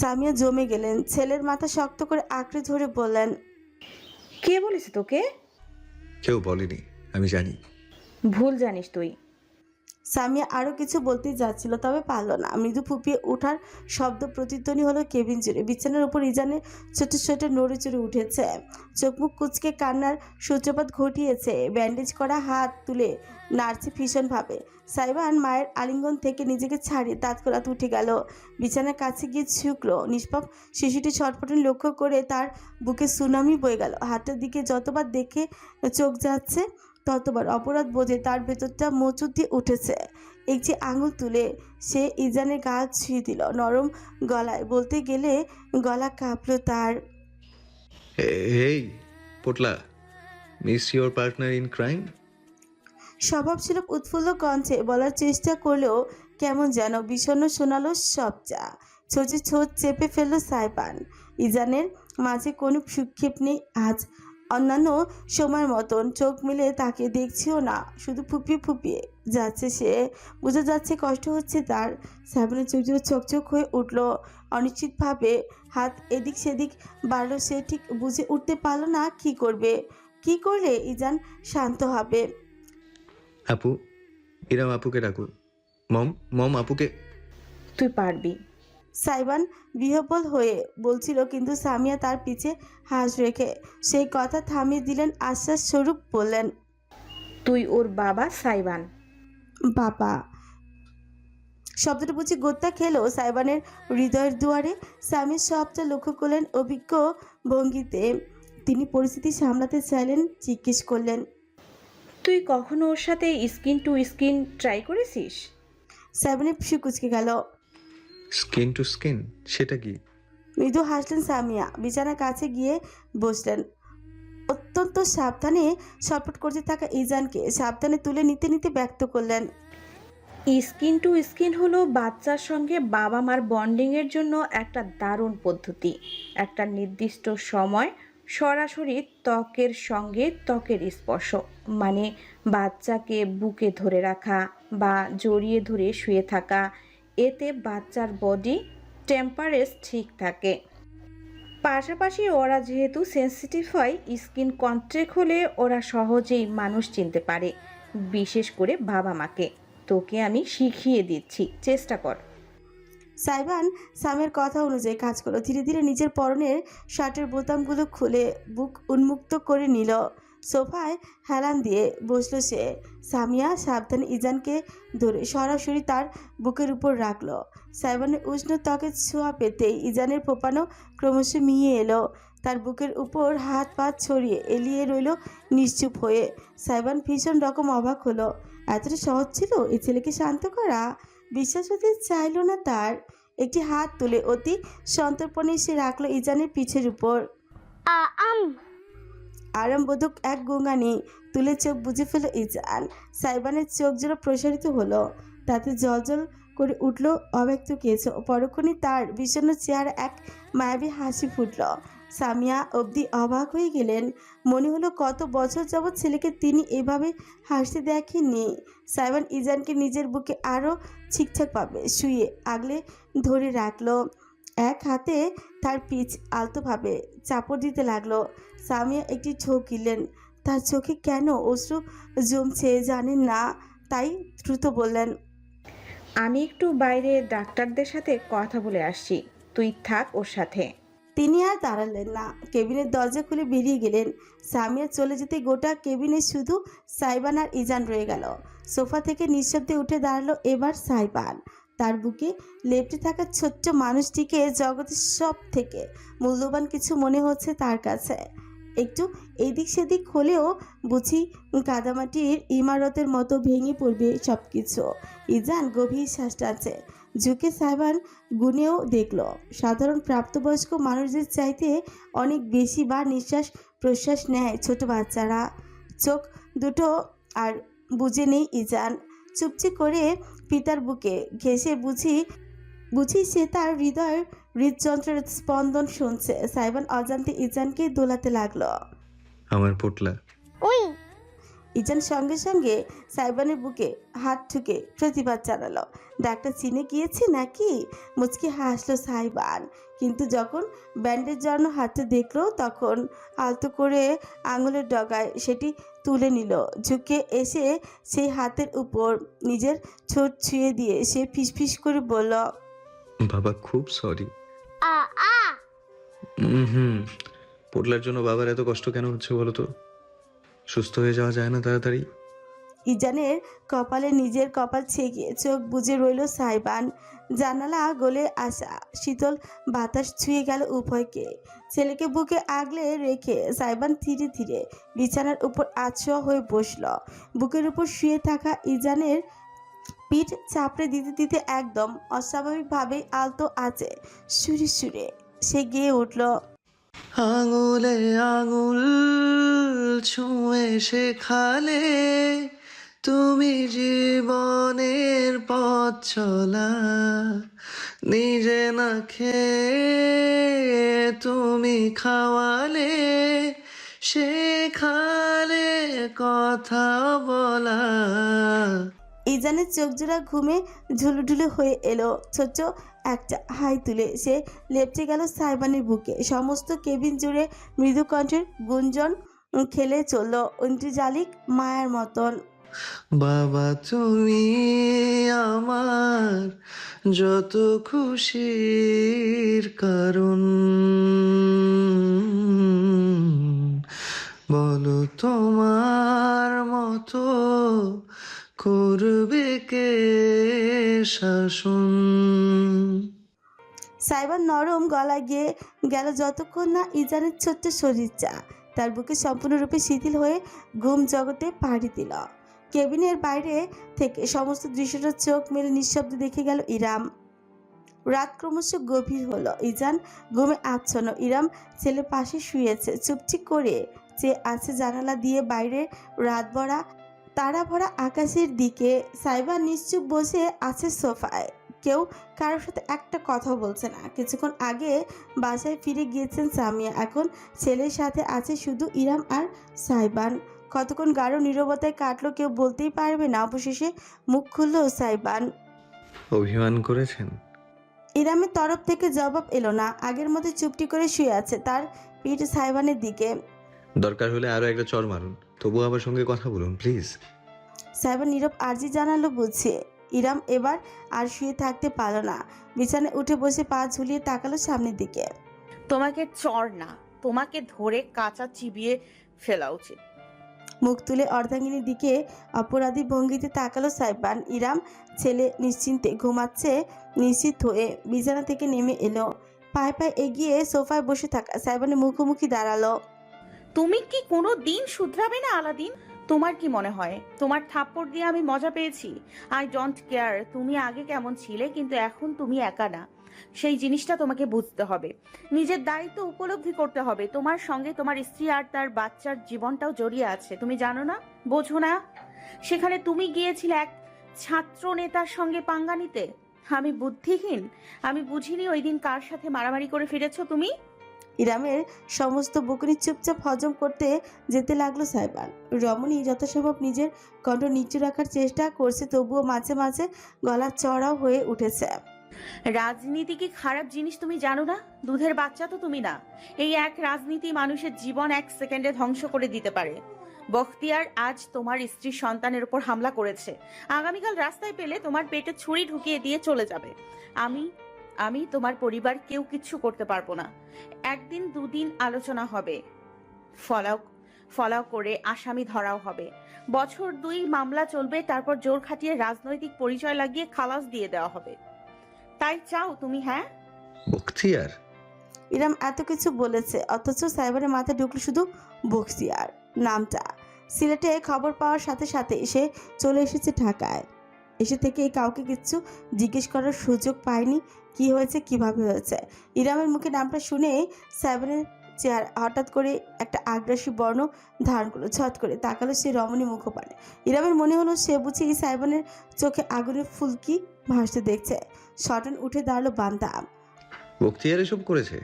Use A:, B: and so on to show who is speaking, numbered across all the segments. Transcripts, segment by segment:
A: সামিয়া জমে গেলেন। ছেলের মাথা শক্ত করে আঁকড়ে ধরে বললেন,
B: কে বলেছে তোকে?
C: কেউ বলেনি, আমি জানি।
B: ভুল জানিস তুই।
A: সামিয়া আরো কিছু বলতে যাচ্ছিল, তবে পারল না। মৃদু ফুপিয়ে ওঠার শব্দ প্রতিধ্বনি হলো কেবিন জুড়ে। বিছানার উপর ইজানের ছোট ছোট নড়ে চড়ে উঠেছে, চোখ মুখ কুচকে কান্নার সূত্রপাত ঘটিয়েছে। ব্যান্ডেজ করা হাত তুলে নাড়ছে ভীষণভাবে। সাইবান মায়ের আলিঙ্গন থেকে নিজেকে ছাড়িয়ে তৎক্ষণাৎ উঠে গেল, বিছানার কাছে গিয়ে ঝুঁকলো। নিষ্পাপ শিশুটি ছটফটে লক্ষ্য করে তার বুকে সুনামি বয়ে গেল। হাতের দিকে যতবার দেখে চোখ যাচ্ছে, ততবার অপরাধ বোধে তার ভেতরটা মোচড় দিয়ে উঠেছে। একটি আঙুল তুলে সে ইজানের গাল ছুঁয়ে দিল নরম গলায়। বলতে গেলে গলা কাঁপলো তার।
C: এই পোটলা, miss your partner in crime.
A: স্বভাব ছিল উৎফুল্ল কণ্ঠে বলার চেষ্টা করলেও কেমন যেন বিষণ্ণ শোনালো সবটা। ছোটে ছোট চেপে ফেললো সাইবান। ইজানের মাঝে কোনো সুক্ষেপ নেই আজ। অন্যান্য সময়ের মতন চোখ মিলে তাকে দেখছিও না, শুধু ফুপিয়ে ফুপিয়ে যাচ্ছে সে। বোঝা যাচ্ছে কষ্ট হচ্ছে তার। সাইবানের চোখ জোড়া চকচক হয়ে উঠল অনিশ্চিতভাবে। হাত এদিক সেদিক বাড়লো, সে ঠিক বুঝে উঠতে পারল না কি করবে। কি করলে ইজান শান্ত হবে।
C: আপু, ইরাম আপুকে ডাকু। মম মম আপুকে।
B: তুই পারবি।
A: সাইবান বিহ্বল হয়ে বলছিল, কিন্তু সামিয়া তার পিছে হাঁস রেখে সেই কথা থামিয়ে দিলেন। আশ্বাস স্বরূপ বললেন,
B: তুই ওর বাবা সাইবান।
A: বাবা শব্দটা বুঝি গোত্তা খেলো সাইবানের হৃদয়ের দুয়ারে। সামিয়া সবটা লক্ষ্য করলেন অভিজ্ঞ ভঙ্গিতে। তিনি পরিস্থিতি সামলাতে চাইলেন, জিজ্ঞেস করলেন,
B: তুই কখনো ওর সাথে স্কিন টু স্কিন ট্রাই করেছিস?
A: সাইবানের ফিসু কুচকে গেল।
C: স্কিন টু স্কিন, সেটা কি?
A: মৃদু হাসলেন সামিয়া, বিছানার কাছে গিয়ে বসলেন। অত্যন্ত সাবধানে ছটফট করতে থাকা ইজানকে সাবধানে তুলে নিতে নিতে ব্যক্ত করলেন,
B: স্কিন টু স্কিন হলো বাচ্চার সঙ্গে বাবা মার বন্ডিংয়ের জন্য একটা দারুণ পদ্ধতি। একটা নির্দিষ্ট সময় সরাসরি ত্বকের সঙ্গে ত্বকের স্পর্শ, মানে বাচ্চাকে বুকে ধরে রাখা বা জড়িয়ে ধরে শুয়ে থাকা। এতে বাচ্চার বডি টেম্পারেচার ঠিক থাকে। পাশাপাশি ওরা যেহেতু সেন্সিটিভ হয়, স্কিন কন্ট্যাক্ট হলে ওরা সহজেই মানুষ চিনতে পারে, বিশেষ করে বাবা মাকে। তোকে আমি শিখিয়ে দিচ্ছি, চেষ্টা কর।
A: সাইবান সামের কথা অনুযায়ী কাজ করলো। ধীরে ধীরে নিজের পরনের শার্টের বোতামগুলো খুলে বুক উন্মুক্ত করে নিল। সোফায় হেলান দিয়ে বসলো সে। সামিয়া সাবধানে ইজানকে ধরে সরাসরি তার বুকের উপর রাখলো। সাইবানের উষ্ণ ত্বকের ছোঁয়া পেতেই ইজানের ফোপানো ক্রমশ মিয়ে এলো। তার বুকের উপর হাত পা ছড়িয়ে এলিয়ে রইল নিশ্চুপ হয়ে। সাইবান ভীষণ রকম অবাক হলো। এতটা সহজ ছিল এই ছেলেকে শান্ত করা? বিশ্বাস হতে চাইল না তার। একটি হাত তুলে অতি সন্তর্পণে সে রাখলো ইজানের পিঠের উপর। আরামবোধক এক গোঙানি তুলে চোখ বুজে ফেল ইজান। সাইবানের চোখ জোড়া প্রসারিত হলো, তাতে জলজল করে উঠল অব্যক্ত কেছ। পরক্ষণে তার বিষণ্ণ চেহারা এক মায়াবী হাসি ফুটল। সামিয়া অবধি অবাক হয়ে গেলেন। মনে হলো কত বছর যাবৎ ছেলেকে তিনি এভাবে হাসতে দেখেননি। সাইবান ইজানকে নিজের বুকে আরও ঠিকঠাক পাবে শুয়ে আগলে ধরে রাখলো। এক হাতে তার পিঠ আলতোভাবে চাপড় দিতে লাগলো। সামিয়া একটি ঠকিলেন। তার চোখে কেন অশ্রু জমছে জানেন না, তাই দ্রুত বললেন,
B: আমি একটু বাইরে ডাক্তারদের সাথে কথা বলে আসছি, তুই থাক ওর সাথে।
A: তিনি আর দাঁড়ালেন না, কেবিনের দরজা খুলে বেরিয়ে গেলেন। সামিয়া চলে যেতে গোটা কেবিনে শুধু সাইবান আর ইজান রয়ে গেল। সোফা থেকে নিঃশব্দে উঠে দাঁড়ালো এবার সাইবান। তার বুকে লেপ্টে থাকা ছোট্ট মানুষটিকে জগতের সব থেকে মূল্যবান কিছু মনে হচ্ছে তার কাছে। একটু এদিক সেদিক হলেও বুঝি কাদামাটির ইমারতের মতো ভেঙে পড়বে সব কিছু। ইজান গভীর শ্বাস টানছে, ঝুঁকে সাইবান গুনেও দেখলো সাধারণ প্রাপ্তবয়স্ক মানুষদের চাইতে অনেক বেশি বার নিঃশ্বাস প্রশ্বাস নেয় ছোট বাচ্চারা। চোখ দুটো আর বুঝে নেই ইজান। চুপচি করে পিতার বুকে ঘেঁষে বুঝি সে তার হৃদয়ের হৃদযন্ত্রের স্পন্দন শুনছে। সাইবান অজান্তে ইজানকে দোলাতে লাগলো।
C: আমার পোটলা।
A: ইজান সঙ্গে সঙ্গে সাইবানের বুকে হাত ঠুকে প্রতিবাদ জানালো। ডাক্তার চিনে গিয়েছে নাকি? মুচকি হাসলো সাইবান, কিন্তু যখন ব্যান্ডেজ জড়ানো হাতে দেখলো তখন আলতো করে আঙুলের ডগায় সেটি তুলে নিল। ঝুঁকে এসে সেই হাতের উপর নিজের ঠোঁট ছুঁয়ে দিয়ে সে ফিসফিস করে বলল,
C: বাবা খুব সরি।
D: আ আ
C: হুম, পোটলার জন্য বাবার এত কষ্ট কেন হচ্ছে বলো তো? সুস্থ হয়ে যাওয়া যায় না তাড়াতাড়ি?
A: ইজানের কপালে নিজের কপাল ছেঁকে চোখ বুজে রইল সাইবান। জানালা গলে আসা শীতল বাতাস ছুঁয়ে গেল উভয়কে। ছেলেকে বুকে আগলে রেখে সাইবান ধীরে ধীরে বিছানার উপর আছোয়া হয়ে বসল। বুকের উপর শুয়ে থাকা ইজানের পিঠ চাপড়ে দিতে দিতে একদম অস্বাভাবিকভাবেই আলতো আছে সুরে সুরে সে গেয়ে উঠল,
E: আঙুলে আঙুল ছুঁয়ে শেখালে তুমি জীবনের পথ চলা, নিজে না খেয়ে তুমি খাওয়ালে, শেখালে কথা বলা।
A: ইজানের চোখ জোড়া ঘুমে ঝুলুঢুলু হয়ে এলো। ছোট্ট একটা হাই তুলে সে লেপটে গেল সাইবানের বুকে। সমস্ত কেবিন জুড়ে মৃদু কণ্ঠের গুঞ্জন খেলে চলল ঐন্দ্রজালিক মায়ার মতন।
E: বাবা তুমি আমার যত খুশির কারণ, বলো তোমার মতো করবে কে শাসন।
A: সাইবার নরম গলায় গিয়ে গেল যতক্ষণ না ইজানের ছোট্ট শরীরটা তার বুকে সম্পূর্ণরূপে শিথিল হয়ে ঘুম জগতে পাড়ি দিল। কেবিনের বাইরে থেকে সমস্ত দৃশ্যটা চোখ মেলে নিঃশব্দে দেখে গেল ইরাম। রাত ক্রমশ গভীর হলো। ইজান ঘুমে আচ্ছন্ন। ইরাম ছেলে পাশে শুয়েছে, চুপটি করে চেয়ে আছে জানালা দিয়ে বাইরে রাত ভরা তারা ভরা আকাশের দিকে। সাইবার নিশ্চুপ বসে আছে সোফায়, কেউ কারোর সাথে একটা কথা বলছে না। কিছুক্ষণ আগে বাসায় ফিরে গিয়েছেন সামিয়া, এখন ছেলের সাথে আছে শুধু ইরাম আর সাইবান। কতক্ষণ গাঢ় নীরবতায় কাটলো কেউ বলতেই পারবে না। অবশেষে মুখ খুলল সাইবান।
C: অভিমান করেছেন?
A: ইরামের তরফ থেকে জবাব এলো না। আগের মতো চুপটি করে শুয়ে আছে, তার পিঠ সাইবানের দিকে।
C: দরকার হলে আরো একটা চড় মারুন, তবু আমার সঙ্গে কথা বলুন প্লিজ।
A: সাইবান নীরব আর্জি জানালো বুঝছে। ইরাম এবার আর শুয়ে থাকতে পারল না, বিছানায় উঠে বসে পা ঝুলিয়ে তাকালো সামনের দিকে।
F: তোমাকে চর না, তোমাকে ধরে কাঁচা চিবিয়ে ফেলা উচিত।
A: মুখ তুলে অর্ধাঙ্গিনীর দিকে অপরাধী ভঙ্গিতে তাকালো সাইবান। ইরাম ছেলে নিশ্চিন্তে ঘুমাচ্ছে নিশ্চিত হয়ে বিছানা থেকে নেমে এলো। পায়ে পায়ে এগিয়ে সোফায় বসে থাকা সাইবানের মুখোমুখি দাঁড়ালো।
F: তুমি কি কোনো দিন শুধরাবে না আলাদিন? তোমার কি মনে হয় তোমার থাপ্পড় দিয়ে আমি মজা পেয়েছি? আই ডোন্ট কেয়ার তুমি আগে কেমন ছিলে, কিন্তু এখন তুমি একা না। সেই জিনিসটা তোমাকে বুঝতে হবে, নিজের দায়িত্ব উপলব্ধি করতে হবে। তোমার সঙ্গে তোমার স্ত্রী আর তার বাচ্চার জীবনটাও জড়িয়ে আছে, তুমি জানো না? বোঝো না? সেখানে তুমি গিয়েছিলে এক ছাত্র নেতার সঙ্গে পাঙ্গা নিতে। আমি বুদ্ধিহীন? আমি বুঝিনি ওই দিন কার সাথে মারামারি করে ফিরেছো তুমি।
A: ইরামের সমস্ত বকুনি চুপচাপ হজম করতে যেতে লাগলো সাইবান। রমণী যথাসম্ভব নিজের কণ্ঠ নিচু রাখার চেষ্টা করছে, তবুও মাঝে মাঝে গলা চড়াও হয়ে উঠেছে।
F: রাজনীতি কি খারাপ জিনিস তুমি জানো না? দুধের বাচ্চা তো তুমি না। এই এক রাজনীতি মানুষের জীবন এক সেকেন্ডে ধ্বংস করে দিতে পারে। বখতিয়ার আজ তোমার স্ত্রীর সন্তানের উপর হামলা করেছে, আগামীকাল রাস্তায় পেলে তোমার পেটে ছুরি ঢুকিয়ে দিয়ে চলে যাবে। আমি তোমার পরিবার কেউ কিচ্ছু করতে পারবো না। একদিন দুদিন আলোচনা হবে, ফলাও করে আসামি ধরাও হবে, বছর দুই মামলা চলবে, তারপর জোর খাটিয়ে রাজনৈতিক পরিচয় লাগিয়ে খালাস দিয়ে দেওয়া হবে। তাই চাও তুমি? হ্যাঁ।
C: বখতিয়ার?
A: ইরাম এত কিছু বলেছে, অথচ সাইবারের মাথায় ঢুকলো শুধু বখতিয়ার নামটা। সিলেটে খবর পাওয়ার সাথে সাথে সে চলে এসেছে ঢাকায়। এসে থেকে কাউকে কিছু জিজ্ঞেস করার সুযোগ পায়নি, কি হয়েছে কিভাবে হয়েছে। ইরামের মুখে নামটা শুনে সাইবানের চেহারা হঠাৎ করে একটা আগ্রাসী বর্ণ ধারণ করলো। ছট করে তাকালো সে রমণী মুখপানে। ইরামের মনে হলো সে বুঝি সাইবানের চোখে আগুনের ফুলকি ভাসতে দেখছে। শটান উঠে দাঁড়ালো বান্দা।
C: বখতিয়ার এসব করেছে?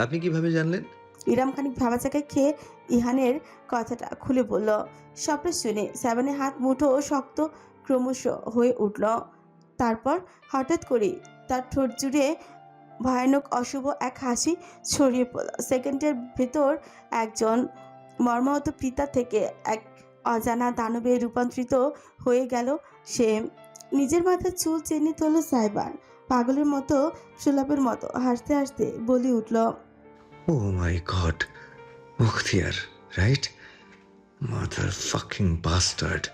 C: আপনি কিভাবে জানলেন?
A: ইরাম খানিক ভাবাচাকে খেয়ে ইহানের কথাটা খুলে বলল। সবটা শুনে সাইবানের হাত মুঠো শক্ত ক্রমশ হয়ে উঠল। তারপর হঠাৎ করেই তার ঠোঁট জুড়ে ভয়ানক অশুভ এক হাসি ছড়িয়ে পড়ল। সেকেন্ডের ভেতর একজন মর্মাহত পিতা থেকে এক অজানা দানবে রূপান্তরিত হয়ে গেল সে। নিজের মাথার চুল চেনে তুলল সাইবান। পাগলের মতো সুলাপের মতো হাসতে হাসতে বলে উঠল,
C: oh my god, Mukhtiar, right? Mother fucking bastard.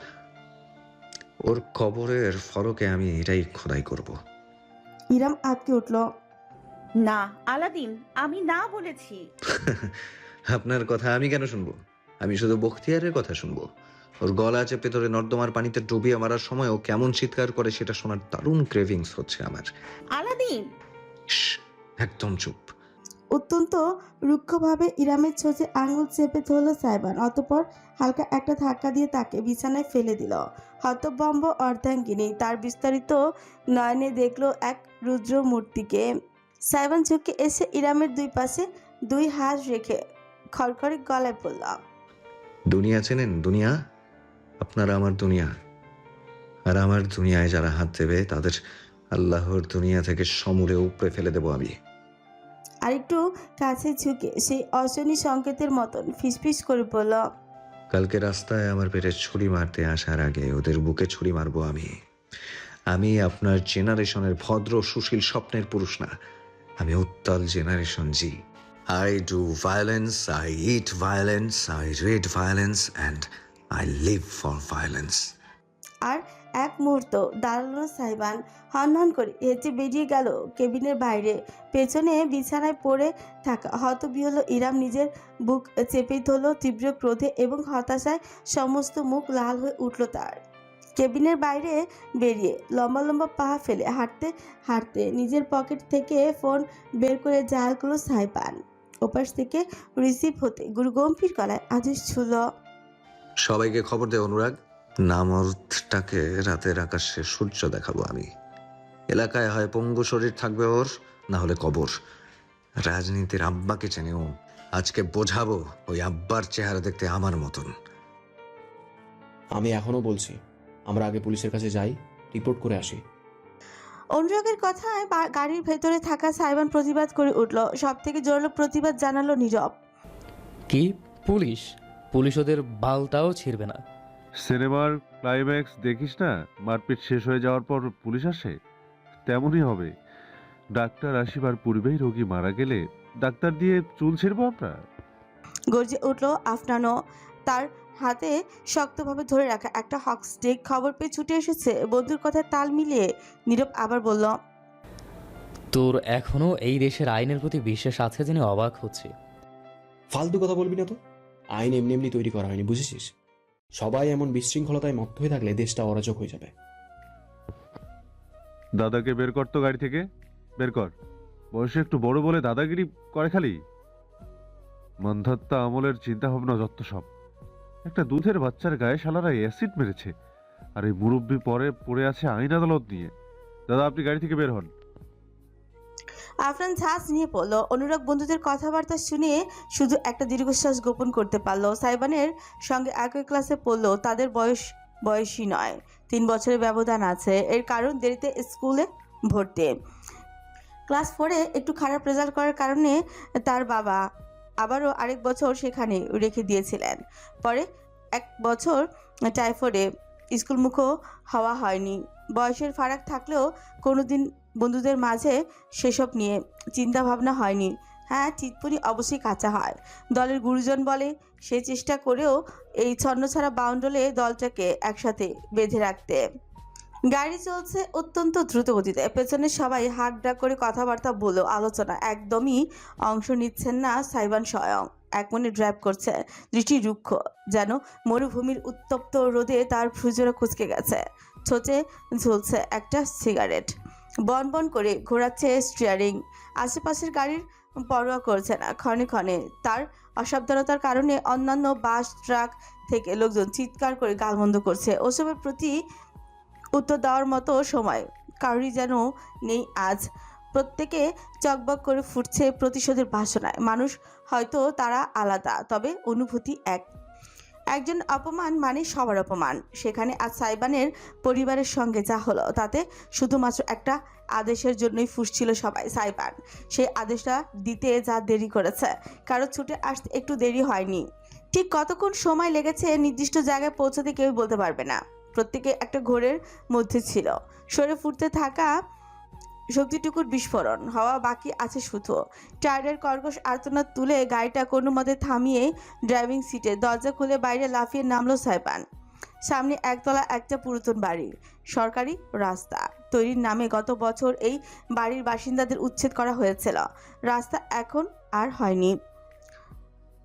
C: ওর কবরের ফরকে আমি এটাই খোদাই করব।
A: ইরাম আটকে উঠল।
F: না আলাদিন, আমি না বলেছি।
C: আপনার কথা আমি কেন শুনবো? আমি শুধু বখতিয়ারের কথা শুনবো। ওর গলা চেপে ধরে নর্দমার পানিতে ডুবিয়ে মারার সময় ও কেমন চিৎকার করে সেটা শোনার দারুণ ক্রেভিংস হচ্ছে আমার।
F: আলাদিন!
C: শ্, একদম চুপ।
A: অত্যন্ত রুক্ষভাবে ইরামের ছোঁচে আঙুল চেপে ধরল সাইবান। অতঃপর হালকা একটা ধাক্কা দিয়ে তাকে বিছানায় ফেলে দিল। হতবম্ব অর্ধাঙ্গিনী তার বিস্তারিত নয়নে দেখল এক রুদ্র মূর্তিকে। সাইবান ঝুঁকে এসে ইরামের দুই পাশে দুই হাত রেখে খড়খড়ে গলায় পড়ল,
C: দুনিয়া চেনেন? দুনিয়া আপনারা আমার দুনিয়া, আর আমার দুনিয়ায় যারা হাত দেবে তাদের আল্লাহর দুনিয়া থেকে সমূলে উপড়ে ফেলে দেব আমি।
A: আরেকটু কাছে ঝুঁকে সেই অশনি সংকেতের মতন ফিসফিস করে বলল,
C: কালকে রাস্তায় আমার পেটে ছুরি মারতে আসার আগে ওদের বুকে ছুরি মারবো আমি। আমি আপনার জেনারেশনের ভদ্র সুশীল স্বপ্নের পুরুষ না, আমি উত্তাল generation G. I do violence, I eat violence, I read violence, and I live for violence.
A: আর এক মুহূর্ত দাঁড়ালো সাইবান। হনহন করে হেঁটে বেরিয়ে গেল কেবিনের বাইরে। পেছনে বিছানায় পড়ে থাকা হতবিহ্বল ইরাম নিজের বুক চেপে ধরল তীব্র ক্রোধে এবং হতাশায়। সমস্ত মুখ লাল হয়ে উঠল তার। কেবিনের বাইরে বেরিয়ে লম্বা লম্বা পা ফেলে হাঁটতে হাঁটতে নিজের পকেট থেকে ফোন বের করে ডায়াল করলো সাইবান। ওপাশ থেকে রিসিভ হতে গুরুগম্ভীর গলায় আদেশ ছুল,
C: সবাইকে খবর দে অনুরাগ, নামরদটাকে রাতের আকাশে সূর্য দেখাবো আমি। এলাকায় হয় পঙ্গু শরীর থাকবে ওর, না হলে কবর। রাজনীতির আব্বাকে চেনে ও, আজকে বোঝাবো ওই আব্বার চেহারা দেখতে আমার মতন।
D: আমি এখনো বলছি, আমরা আগে পুলিশের কাছে যাই, রিপোর্ট করে আসি।
A: অনুরাগের কথায় গাড়ির ভেতরে থাকা সাইবান প্রতিবাদ করে উঠল। সব থেকে জোরালো প্রতিবাদ জানালো নীরব।
G: কি পুলিশ? পুলিশ ওদের বালটাও ছিড়বে না।
H: সিনেমার ক্লাইম্যাক্স দেখিস না, মারপিট শেষ হয়ে যাওয়ার পর পুলিশ আসে, তেমনই হবে। ডাক্তার আসিবার পূর্বেই রোগী মারা গেলে ডাক্তার দিয়ে চুল ছিঁড়বো আমরা?
A: গর্জে উঠল আফনানো। তার হাতে শক্তভাবে ধরে রাখা একটা হক স্টিক খবর পেয়ে ছুটে এসেছে। বন্ধুর কথায় তাল মিলিয়ে নীরব আবার বলল,
G: তোর এখনো এই দেশের আইনের প্রতি বিশ্বাস আছে জেনে অবাক হচ্ছে।
D: ফালতু কথা বলবি না তো। আইন এমনি এমনি তৈরি করা হয়নি, বুঝেছিস? সবাই এমন বিশৃঙ্খলতায় মত্ত হয়ে থাকলে দেশটা অরাজক হয়ে যাবে।
H: দাদাকে বের কর তো গাড়ি থেকে, বের কর। বয়সে একটু বড় বলে দাদাগিরি করে খালি। মন্ধাত্তা আমলের চিন্তা ভাবনা যত সব। একটা দুধের বাচ্চার গায়ে শালারা অ্যাসিড মেরেছে, আর এই মুরব্বী পরে পড়ে আছে আইন আদালত নিয়ে। দাদা আপনি গাড়ি থেকে বের হন।
A: আফরান ঝাঁজ নিয়ে পড়ল। অনুরাগ বন্ধুদের কথাবার্তা শুনে শুধু একটা দীর্ঘশ্বাস গোপন করতে পারল। সাইবানের সঙ্গে একই ক্লাসে পড়লো, তাদের বয়সী নয়, 3 বছরের ব্যবধান আছে। এর কারণ দেরিতে স্কুলে ভর্তি। ক্লাস 4-এ একটু খারাপ রেজাল্ট করার কারণে তার বাবা আবারও আরেক বছর সেখানে রেখে দিয়েছিলেন। পরে 1 বছর টাইফয়েডে স্কুলমুখও হওয়া হয়নি। বয়সের ফারাক থাকলেও কোনোদিন বন্ধুদের মাঝে সেসব নিয়ে চিন্তা ভাবনা হয়নি। হ্যাঁ, টিটপুনি অবশ্যই কাঁচা হয়। দলের গুরুজন বলে সে চেষ্টা করেও এই ছন্নছাড়া বাউন্ডলে দলটাকে একসাথে বেঁধে রাখতে। গাড়ি চলছে অত্যন্ত দ্রুত গতিতে। পেছনে সবাই হাক ডাক করে কথাবার্তা বলো, আলোচনা একদমই অংশ নিচ্ছেন না সাইবান স্বয়ং। এক মনে ড্রাইভ করছে, দৃষ্টি রুক্ষ, যেন মরুভূমির উত্তপ্ত রোদে তার ভ্রুজোড়া কুঁচকে গেছে। ছোটে ঝুলছে একটা সিগারেট, বন বন করে ঘোরাচ্ছে স্টিয়ারিং। আশেপাশের গাড়ির পরোয়া করছে না। ক্ষণে ক্ষণে তার অসাবধানতার কারণে অন্যান্য বাস ট্রাক থেকে লোকজন চিৎকার করে গালমন্দ করছে। ওসবের প্রতি উত্তর দেওয়ার মতো সময় কারোরই যেন নেই আজ। প্রত্যেকে চকবক করে ফুটছে প্রতিশোধের বাসনায়। মানুষ হয়তো তারা আলাদা, তবে অনুভূতি এক। একজন অপমান মানে সবার অপমান। সেখানে আজ সাইবানের পরিবারের সঙ্গে যা হলো তাতে শুধুমাত্র একটা আদেশের জন্যই ফুঁসছিল সবাই। সাইবান সেই আদেশটা দিতে যা দেরি করেছে, কারো ছুটে আসতে একটু দেরি হয়নি। ঠিক কতক্ষণ সময় লেগেছে নির্দিষ্ট জায়গায় পৌঁছাতে কেউ বলতে পারবে না। প্রত্যেকে একটা ঘোরের মধ্যে ছিল। সরে ফুটতে থাকা শক্তিটুকুর বিস্ফোরণ হওয়া বাকি আছে শুধু। টায়ারের কর্কশ আর্তনাদ তুলে গাড়িটা কোনো মতে থামিয়ে ড্রাইভিং সিটে দরজা খুলে বাইরে লাফিয়ে নামলো সাইবান। সামনে একতলা একটা পুরাতন বাড়ি, সরকারি রাস্তা তৈরির নামে গত বছর এই বাড়ির বাসিন্দাদের উচ্ছেদ করা হয়েছিল। রাস্তা এখন আর হয়নি,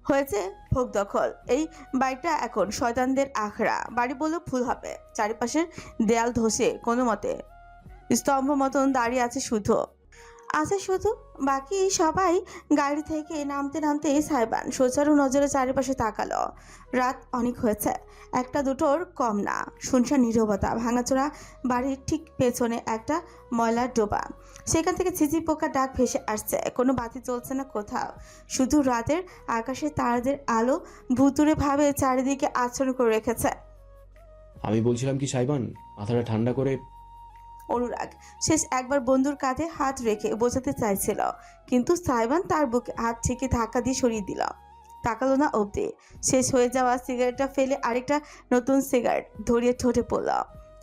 A: হয়েছে ভোগ দখল। এই বাড়িটা এখন শয়তানদের আখড়া বাড়ি বললেও ভুল হবে। চারিপাশের দেয়াল ধসে কোনো মতে স্তম্ভ মতন দাঁড়িয়ে আছে শুধু। বাকি সবাই গাড়ি থেকে নামতে নামতে সাইবান সোচারু নজরে চারিপাশে তাকালো। রাত অনেক হয়েছে, একটা দুটোর কম না। শুনশান নীরবতা। ভাঙাচোরা বাড়ির ঠিক পেছনে একটা ময়লার ডোবা, সেখান থেকে ঝিঝি পোকা ডাক ভেসে আসছে। কোনো বাতি চলছে না কোথাও, শুধু রাতের আকাশে তারাদের আলো ভুতুড়ে ভাবে চারিদিকে আচ্ছন্ন করে রেখেছে।
D: আমি বলছিলাম কি সাইবান, মাথাটা ঠান্ডা করে।
A: অনুরাগ শেষ একবার বন্ধুর কাঁধে হাত রেখে বোঝাতে চাইছিল, কিন্তু সাইবান তার বুকে হাত থেকে ধাক্কা দিয়ে সরিয়ে দিল। তাকালো না অবধি। শেষ হয়ে যাওয়া সিগারেটটা ফেলে আরেকটা নতুন সিগারেট ধরিয়ে ঠোঁটে পড়ল।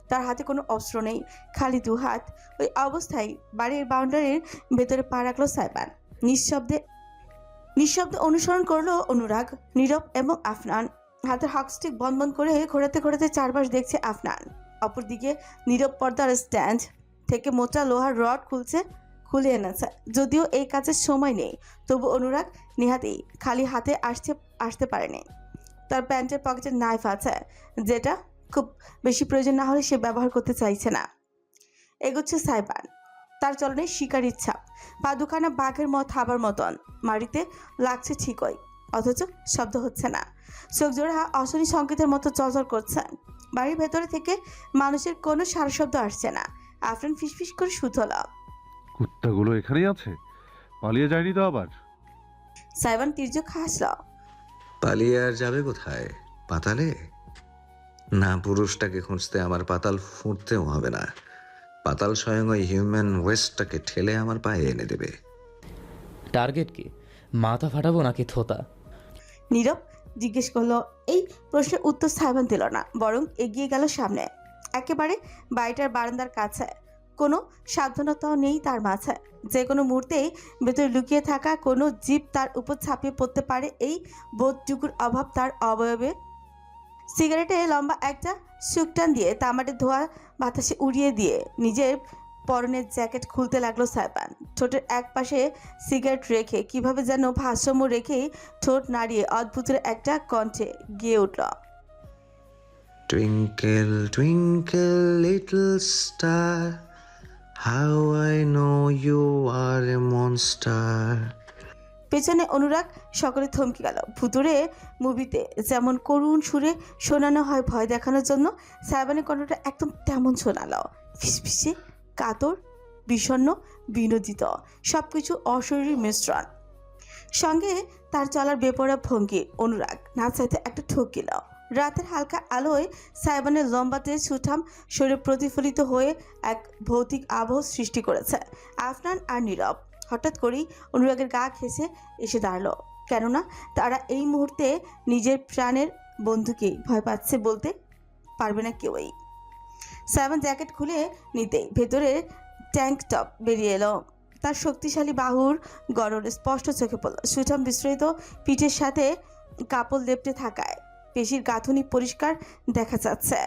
A: তার হাতে কোনো অস্ত্র নেই, খালি দু হাত। ওই অবস্থায় বাড়ির বাউন্ডারির ভেতরে পা রাখলো সাইবান। নিঃশব্দে অনুসরণ করলো অনুরাগ, নীরব এবং আফনান। হাতের হকস্টিক বন্ধ বন্ধ করে ঘোরাতে ঘোরাতে চারপাশ দেখছে আফনান। অপরদিকে নীরব পর্দার স্ট্যান্ড থেকে মোটা লোহার রড খুলে এনেছে। যদিও এই কাজের সময় নেই, তবু অনুরাগ নেহাতেই খালি হাতে আসতে পারেনি। তার প্যান্টের পকেটে নাইফ আছে, যেটা খুব বেশি প্রয়োজন না হলে সে ব্যবহার করতে চাইছে না। এগোচ্ছে সাইবান, তার চলনে শিকারির ছাপ। পা দুখানা বাঘের থাবার মতন মাটিতে লাগছে ঠিকই, অথচ শব্দ হচ্ছে না। চোখ জোড়া অশনি সংকেতের মতো চলচল করছে। বাড়ির ভেতরে থেকে মানুষের কোনো সারা শব্দ আসছে না। আফরান ফিসফিস করে শুধল,
H: কুত্তাগুলো এখানেই আছে, পালিয়ে যায়নি তো আবার?
A: সাইবান তির্যক হাসল।
C: পালিয়ে আর যাবে কোথায়? পাতালে? না, পুরুষটাকে খুঁজতে আমার পাতাল ফুটতেও হবে না। পাতাল স্বয়ং ওই হিউম্যান ওয়েস্টটাকে ঠেলে আমার পায়ে এনে দেবে।
G: টার্গেট কি? মাথা ফাটাবো নাকি থোতা?
A: নীরব জিজ্ঞেস করলো। এই প্রশ্নের উত্তর সাইবান দিল না, বরং এগিয়ে গেল সামনে, একেবারে বাড়িটার বারান্দার কাছে। কোনো সাবধানতাও নেই তার মাথায়। যে কোনো মুহূর্তেই ভেতরে লুকিয়ে থাকা কোনো জীব তার উপর ছাপিয়ে পড়তে পারে, এই বোধটুকুর অভাব তার অবয়বে। সিগারেটে লম্বা একটা সুকটান দিয়ে তামাটে ধোয়া বাতাসে উড়িয়ে দিয়ে নিজের পরনের জ্যাকেট খুলতে লাগলো সাইবান। ঠোঁটের এক পাশে সিগারেট রেখে কিভাবে যেন ভারসাম্য রেখেই ঠোঁট নাড়িয়ে অদ্ভুতের একটা কণ্ঠে গিয়ে উঠল,
E: Twinkle, twinkle, little star, how I know you are a monster.
A: পেছনে অনুরাগ সকলে থমকে গেল। ভুতুরে মুভিতে যেমন করুণ সুরে শোনানো হয় ভয় দেখানোর জন্য, সাইবানের কণ্ঠটা একদম তেমন শোনালো। ফিসফিসে, কাতর, বিষণ্ণ, বিনোদিত, সবকিছু অশরীরী মিশ্রণ। সঙ্গে তার চলার বেপরোয়া ভঙ্গি। অনুরাগ না চাইতে একটা ঠকিল। রাতের হালকা আলোয় সাইবানের লম্বাতে সুঠাম শরীরে প্রতিফলিত হয়ে এক ভৌতিক আবহ সৃষ্টি করেছে। আফনান আর নীরব হঠাৎ করেই অনুরাগের গা ঘেঁষে এসে দাঁড়ালো, কেননা তারা এই মুহূর্তে নিজের প্রাণের বন্ধুকেই ভয় পাচ্ছে বলতে পারবে না কেউই। সাইবান জ্যাকেট খুলে নিতেই ভেতরে ট্যাঙ্ক টপ বেরিয়ে এলো। তার শক্তিশালী বাহুর গড়ন স্পষ্ট চোখে পড়ল। সুঠাম বিস্তৃত পিঠের সাথে কাপড় লেপটে থাকায় পেশির গাঁথুনি পরিষ্কার দেখা যাচ্ছে।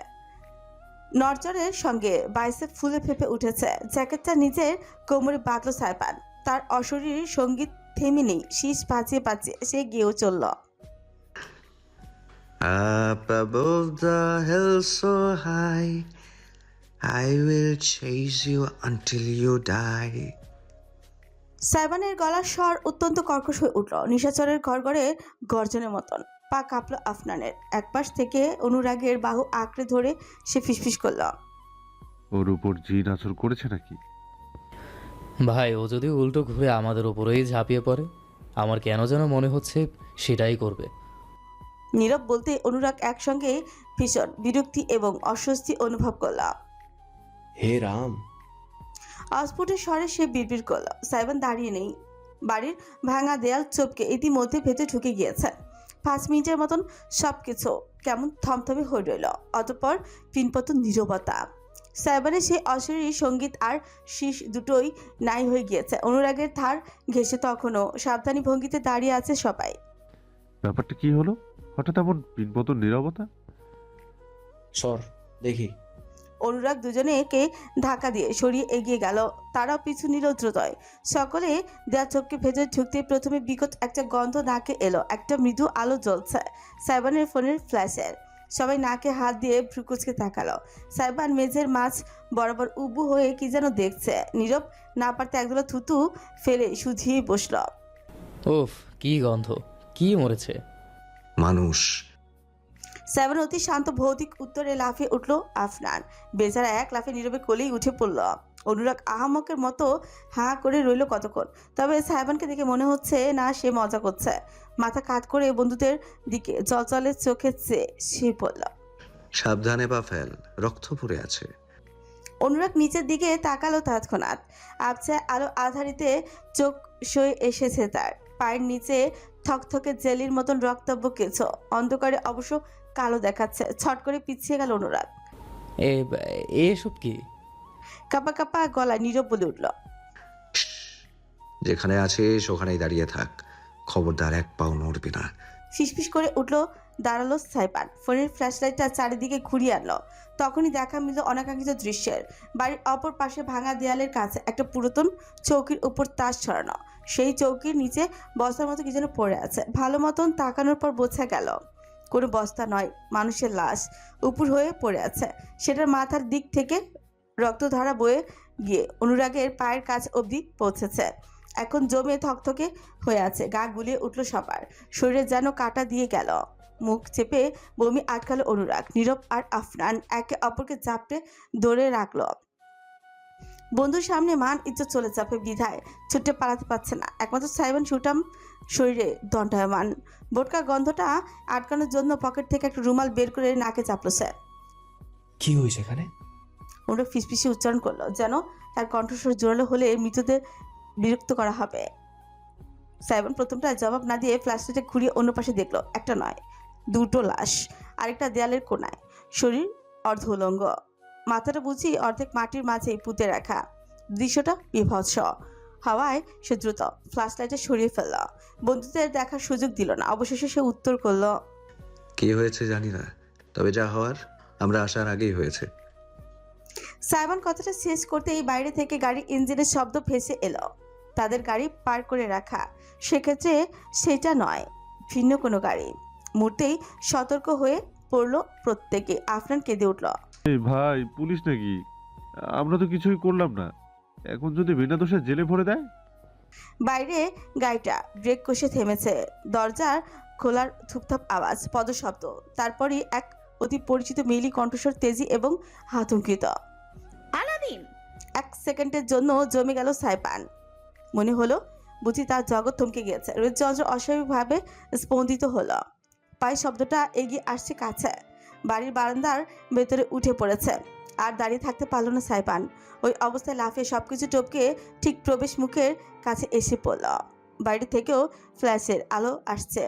A: নড়চড়ের সঙ্গে বাইসেপ ফুলে ফেপে উঠেছে। জ্যাকেটটা নিজের কোমরে বাঁধল সাইবান। তার অশরীরী সঙ্গীত থেমে নেই, শীষ বাজিয়ে বাজিয়ে সে গিয়েও চলল।
E: Up above the hill so high, I will chase you until you die.
A: সাইবানের গলার স্বর অত্যন্ত কর্কশ হয়ে উঠল, নিশাচরের ঘরঘরে গর্জনের মতন। পা কাঁপল আফনানের। একপাশ থেকে অনুরাগের বাহু আঁকড়ে ধরে সে ফিসফিস করল,
H: ওর উপর জিন আচর করেছে নাকি?
G: ভাই ও যদি উল্টো ঘুরে আমাদের উপরেই ঝাঁপিয়ে পড়ে, আমার কেন যেন মনে হচ্ছে সেটাই করবে।
A: নীরব বলতে অনুরাগ একসঙ্গে ভীষণ বিরক্তি এবং অস্বস্তি অনুভব করল।
D: হে রাম।
A: অস্ফুট স্বরে সে বিড়বিড় করল। সাইবান দাঁড়িয়ে নেই। বাড়ির ভাঙা দেয়াল চোপকে ইতিমধ্যে ভেতরে ঢুকে গিয়েছে। 5 মিনিটের মতন সবকিছু কেমন থমথমে হয়ে রইল। অতঃপর পিনপতন নীরবতা। সাইবানের সেই অশরীরী সঙ্গীত আর শীষ দুটোই নাই হয়ে গিয়েছে। অনুরাগের ধার ঘেঁষে তখনও সাবধানী ভঙ্গিতে দাঁড়িয়ে আছে সবাই।
H: ব্যাপারটা কি হলো? হঠাৎ এমন পিনপতন নীরবতা?
D: সর দেখি।
A: অনুরাগ দুজনেকে ধাক্কা দিয়ে সরিয়ে এগিয়ে গেল। তারাও পিছু নিল দ্রুতয়। সকলে দেয়া চোখকে ভেতরে ঢুকতে প্রথমে বিকট একটা গন্ধ নাকে এলো। একটা মৃদু আলো জ্বলছে সাইবানের ফোনের ফ্ল্যাশের। সবাই নাকে হাত দিয়ে ভ্রুকুচকে তাকালো। সাইবান মেঝের মাছ বরাবর উবু হয়ে কি যেন দেখছে। নীরব না পারতে একদলা থুতু ফেলে শুধিয়ে বসল।
G: ওফ, কি গন্ধ! কি মরেছে?
C: মানুষ।
A: সাইবান অতি শান্ত ভৌতিক উত্তরে লাফিয়ে উঠল আফনান। বেচারা এক লাফে নীরবে কোলেই উঠে পড়ল। অনুরাগ আহামকের মতো হাঁ করে রইল কতক্ষণ। তবে সাইবানকে দেখে মনে হচ্ছে না সে মজা করছে। মাথা কাত করে বন্ধুদের দিকে জলজলে চোখে চেয়ে সে বলল,
C: সাবধানে পা ফেল, রক্ত পড়ে আছে।
A: অনুরাগ নিচের দিকে তাকালো তৎক্ষণাৎ। আবছা আলো আধারিতে চোখ সয়ে এসেছে তার। পায়ের নিচে থকথকে জেলির মতন রক্তব্য কিছু। অন্ধকারে অবশ্য কালো দেখাচ্ছে। ছট করে পিছিয়ে গেল অনুরাগ।
G: এসব কি?
A: কাপা কাপা গলায় নীরব বলে উঠল,
C: যেখানে আছিস ওখানেই দাঁড়িয়ে থাক, খবরদার এক পাও নড়বি না।
A: ফিসফিস করে উঠল দাঁড়ালো সাইবান। ফোনের ফ্ল্যাশলাইটটা চারিদিকে ঘুরিয়ে আনলো। তখনই দেখা মিলল অনাকাঙ্ক্ষিত দৃশ্যের। বাড়ির অপর পাশে ভাঙা দেয়ালের কাছে একটা পুরাতন চৌকির উপর তাস ছড়ানো। সেই চৌকির নিচে বস্তার মতো কি যেন পড়ে আছে। ভালো মতন তাকানোর পর বোঝা গেল কোনো বস্তা নয়, মানুষের লাশ উপর হয়ে পড়ে আছে। সেটার মাথার দিক থেকে রক্তধারা বয়ে গিয়ে অনুরাগের পায়ের কাছ অবধি পৌঁছেছে। এখন জমে থকথকে হয়ে আছে। গা গুলিয়ে উঠল সবার। শরীরে যেন কাটা দিয়ে গেল। মুখ চেপে বমি আটকালো অনুরাগ। নীরব আর আফনান একে অপরকে চাপড়ে ধরে রাখলো। বন্ধুর সামনে মান ইজ্জত চলে যাবে বিধায় ছুটে পালাতে পারছে না। একমাত্র সাইবান সুটাম শরীরে দণ্ডায়মান। বোটকা গন্ধটা আটকানোর জন্য পকেট থেকে একটা রুমাল বের করে নাকে চাপলো সে।
D: কি হয়েছে এখানে?
A: ওরা ফিসফিসে উচ্চারণ করলো, যেন তার কণ্ঠস্বর জোরালো হলে মৃতদের বিরক্ত করা হবে। সাইবান প্রথমটা জবাব না দিয়ে ফ্ল্যাশলাইটে ঘুরিয়ে অন্য পাশে দেখলো একটা নয়, দুটো লাশ। আরেকটা দেয়ালের কোনায়, শরীর অর্ধ উলঙ্গ, মাথাটা বুঝি অর্ধেক মাটির মাঝেই পুঁতে রাখা। দৃশ্যটা বিভৎস হাওয়ায় সে দ্রুত ফ্ল্যাশলাইটে সরিয়ে ফেলল। বন্ধুদের দেখার সুযোগ দিল না। অবশেষে সে উত্তর করলো,
C: কি হয়েছে জানি না, তবে যা হওয়ার আমরা আসার আগেই হয়েছে।
A: সাইমন কথাটা শেষ করতেই বাইরে থেকে গাড়ির ইঞ্জিনের শব্দ ভেসে এলো। তাদের গাড়ি পার করে রাখা, সেক্ষেত্রে সেটা নয়, ভিন্ন কোনো গাড়ি। মুহূর্তেই সতর্ক হয়ে পড়লো প্রত্যেকে। আফরান কেঁদে উঠল,
H: এই ভাই, পুলিশ নাকি? আমরা তো কিছুই করলাম না, এখন যদি বিনা দোষে জেলে ভরে দেয়?
A: বাইরে গাড়িটা ব্রেক কষে থেমেছে। দরজার খোলার থুপথাপ আওয়াজ, পদশব্দ, তারপরই এক অতি পরিচিত মেইলি কণ্ঠস্বর, তেজি এবং আতঙ্কিত।
F: আলাদিন!
A: 1 সেকেন্ডের জন্য জমে গেল সাইবান। মনে হলো বুঝি তার জগৎ থমকে গিয়েছে। হৃদযন্ত্র অস্বাভাবিকভাবে স্পন্দিত হলো। পায়ে শব্দটা এগিয়ে আসছে কাছে। বাড়ির বারান্দার ভেতরে উঠে পড়েছে। আর দাঁড়িয়ে থাকতে পারল না সাইবান। ওই অবস্থায় লাফিয়ে সবকিছু টপকে ঠিক প্রবেশ মুখের কাছে এসে পড়ল। বাইরে থেকেও ফ্ল্যাশের আলো আসছে।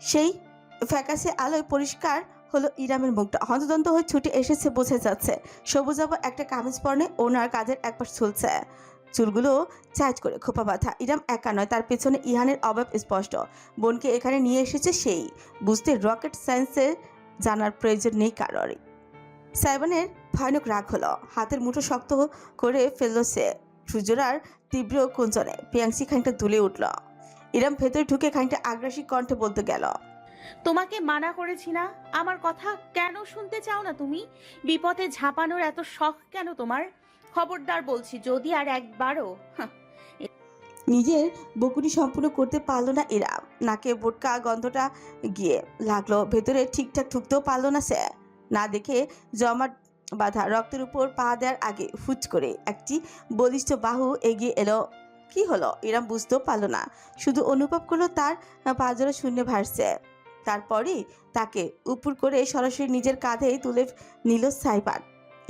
A: সেই ফ্যাকাশে আলোয় পরিষ্কার হলো ইরামের মুখটা। হন্তদন্ত হয়ে ছুটে এসেছে বোঝা যাচ্ছে। সবুজাব একটা কামিজ পরনে, ওনার কাঁধের একপাশ ঝুলছে, চুলগুলো চাইট করে খোপা বাঁধা। ইরাম একা নয়, তার পেছনে ইহানের অভাব স্পষ্ট। বোনকে এখানে নিয়ে এসেছে সেই। বুঝতে রকেট সায়েন্সের জানার প্রয়োজন নেই কারোরই। সাইবানের ভয়ানক রাগ হলো। হাতের মুঠো শক্ত করে ফেললো সে। সুজোরার তীব্র কুঞ্চনে পিয়াংসি খানিকটা দুলে উঠল। ইরাম ভেতরে ঢুকে খানিকটা আগ্রাসী কণ্ঠে বলতে গেল,
F: তোমাকে মানা করেছি না? আমার কথা কেন শুনতে চাও না তুমি? বিপদে ঝাঁপানোর এত শখ কেন তোমার? খবরদার বলছি, যদি আর একবারও
A: নিজের বকুনি সম্পূর্ণ করতে পারলো না ইরাম। নাকে বোটকা গন্ধটা গিয়ে লাগলো ভেতরে, ঠিকঠাক ঢুকতেও পারলো না সে। না দেখে জমাট বাধা রক্তের উপর পা দেওয়ার আগে ফুট করে একটি বলিষ্ঠ বাহু এগিয়ে এলো। কি হলো ইরাম বুঝতেও পারলো না, শুধু অনুভব করলো তার পাজরা শূন্য ভাসছে। তারপরেই তাকে উপর করে সরাসরি নিজের কাঁধেই তুলে নিল সাইবান।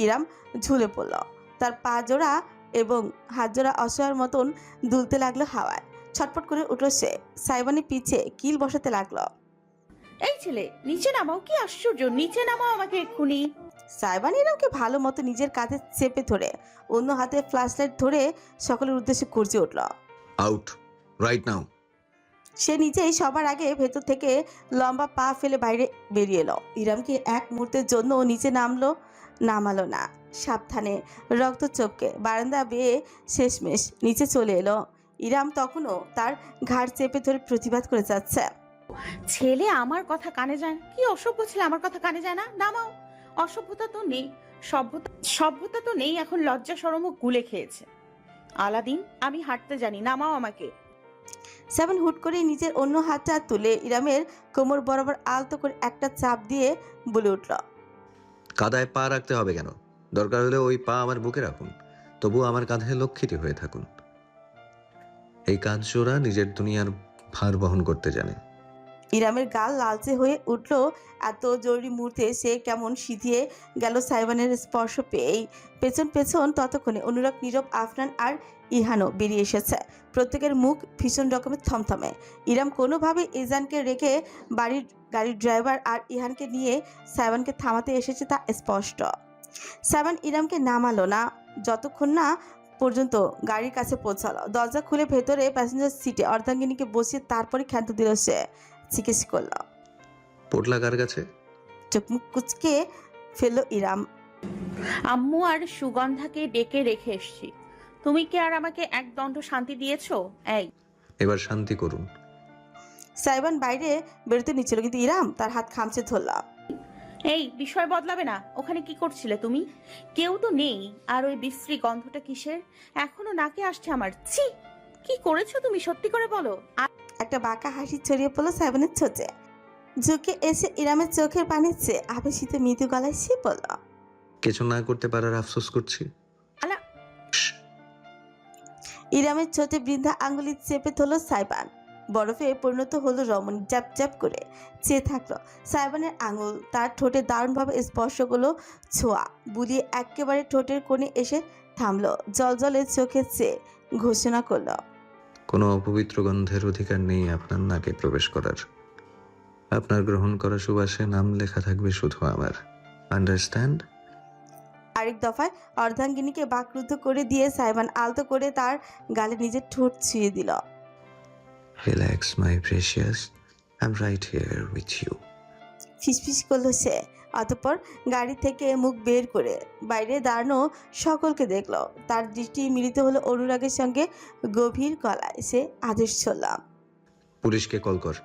A: ইরাম ঝুলে পড়ল, তার পাজোড়া এবং হাতজোড়া অসহায়ের মতন দুলতে লাগলো হাওয়ায়। ছটপট করে উঠল সে, সাইবানের পিছে কিল বসাতে লাগলো।
F: এই ছেলে, নিচে নামাও। কি আশ্চর্য, নিচে নামাও আমাকে এক্ষুনি।
A: সাইবান ইরামকে ভালো মতো নিজের কাঁধে চেপে ধরে অন্য হাতে ফ্ল্যাশলাইট ধরে সকলের উদ্দেশ্যে গর্জে উঠল।
C: Out right now.
A: সে নিজেই সবার আগে ভেতর থেকে লম্বা পা ফেলে বাইরে বেরিয়ে এলো। ইরামকে এক মুহূর্তের জন্য নিচে নামালো না। সাবধানে রক্ত চোখকে বারান্দা বেয়ে শেষমেশ নিচে চলে এলো। ইরাম তখনও তার ঘাড় চেপে ধরে প্রতিবাদ করে যাচ্ছে।
F: ছেলে আমার কথা কানে যায় না? কি অসভ্য ছেলে, আমার কথা কানে যায় না? নামাও। অসভ্যতা তো নেই, সভ্যতা তো নেই, এখন লজ্জা শরমও গুলে খেয়েছে। আলাদিন, আমি হাঁটতে জানি, নামাও আমাকে।
A: সাইবান হুট করে নিজের অন্য হাতটা তুলে ইরামের কোমর বরাবর আলতো করে একটা চাপ দিয়ে বলে উঠল।
C: কাদায় পা রাখতে হবে কেন? দরকার হলে ওই পা আমার বুকে রাখুন, তবু আমার কাঁধে লক্ষ্মীটি হয়ে থাকুন। এই কাঁধ জোড়া নিজের দুনিয়ার ভার বহন করতে জানে।
A: ইরামের গাল লালচে হয়ে উঠল। এত জরুরি মুহূর্তে সে কেমন সিধিয়ে গেল সাইবানের স্পর্শ পেয়েই। পেছন পেছন ততক্ষণে অনুরাগ, নীরব, আফনান আর ইহানও বেরিয়ে এসেছে। প্রত্যেকের মুখ ভীষণ রকমের থমথমে। ইরাম কোনোভাবে ইজানকে রেখে গাড়ির ড্রাইভার আর ইহানকে নিয়ে সাইবানকে থামাতে এসেছে তা স্পষ্ট। সাইবান ইরামকে নামালো না যতক্ষণ না পর্যন্ত গাড়ির কাছে পৌঁছালো। দরজা খুলে ভেতরে প্যাসেঞ্জার সিটে অর্ধাঙ্গিনীকে বসিয়ে তারপরে ক্ষান্ত দিল সে। জিজ্ঞেস করল,
C: পোটলা কার কাছে?
A: চোখ মুখ কুচকে ফেললো ইরাম।
F: আম্মু আর সুগন্ধাকে ডেকে রেখে এসছি। তুমি কি আর আমাকে এক দণ্ড শান্তি দিয়েছো? এই,
C: এবার শান্তি করুন।
A: সাইবান বাইরে বেরোতে নিচ্ছিল, কিন্তু ইরাম তার হাত খামচে ধরল।
F: এই বিষয় বদলাবে না। ওখানে কি করছিলে তুমি? কেউ তো নেই। আর ওই বিশ্রী গন্ধটা কিসের? এখনো নাকে আসছে আমার। ছি, কি করেছো তুমি? সত্যি করে বলো।
A: একটা বাঁকা হাসি ছড়িয়ে পড়লো সাইবানের ছোটে। ঝুঁকে এসে ইরামের চোখের পানি চেয়ে আবেশিত মৃদু গলায় সে বলল,
C: কিছু না করতে পারার আফসোস করছি।
F: আলা,
A: ইরামের ছোটে বৃদ্ধা আঙ্গুলি চেপে ধরলো সাইবান। বরফে পরিণত হলো রমণী। জ্যাপ জ্যাপ করে চেয়ে থাকলো সাইবানের আঙুল। তার ঠোঁটে দারুণভাবে স্পর্শ করলো ছোঁয়া বুলিয়ে একেবারে ঠোঁটের কোণে এসে থামলো। জলজলে চোখে চেয়ে ঘোষণা করলো,
C: কোনো অপবিত্র গন্ধের অধিকার নেই আপনার নাকে প্রবেশ করার। আপনার গ্রহণ করা সুবাসে নাম লেখা থাকবে শুধু আমার। আন্ডারস্ট্যান্ড?
A: আরেক দফায় অর্ধাঙ্গিনীকে বাকরুদ্ধ করে দিয়ে সাইবান আলতো করে তার গালে নিজের ঠোঁট ছুঁয়ে দিল।
C: Relax my precious, I am right here with you.
A: ফিসফিস করলো সে। অতঃপর গাড়ি থেকে মুখ বের করে বাইরে দাঁড়ানো সকলকে দেখলো। তার দৃষ্টি মিলিত হলো অনুরাগের সঙ্গে। গভীর গলায় সে আদেশ ছড়লাম,
C: পুলিশকে কল কর।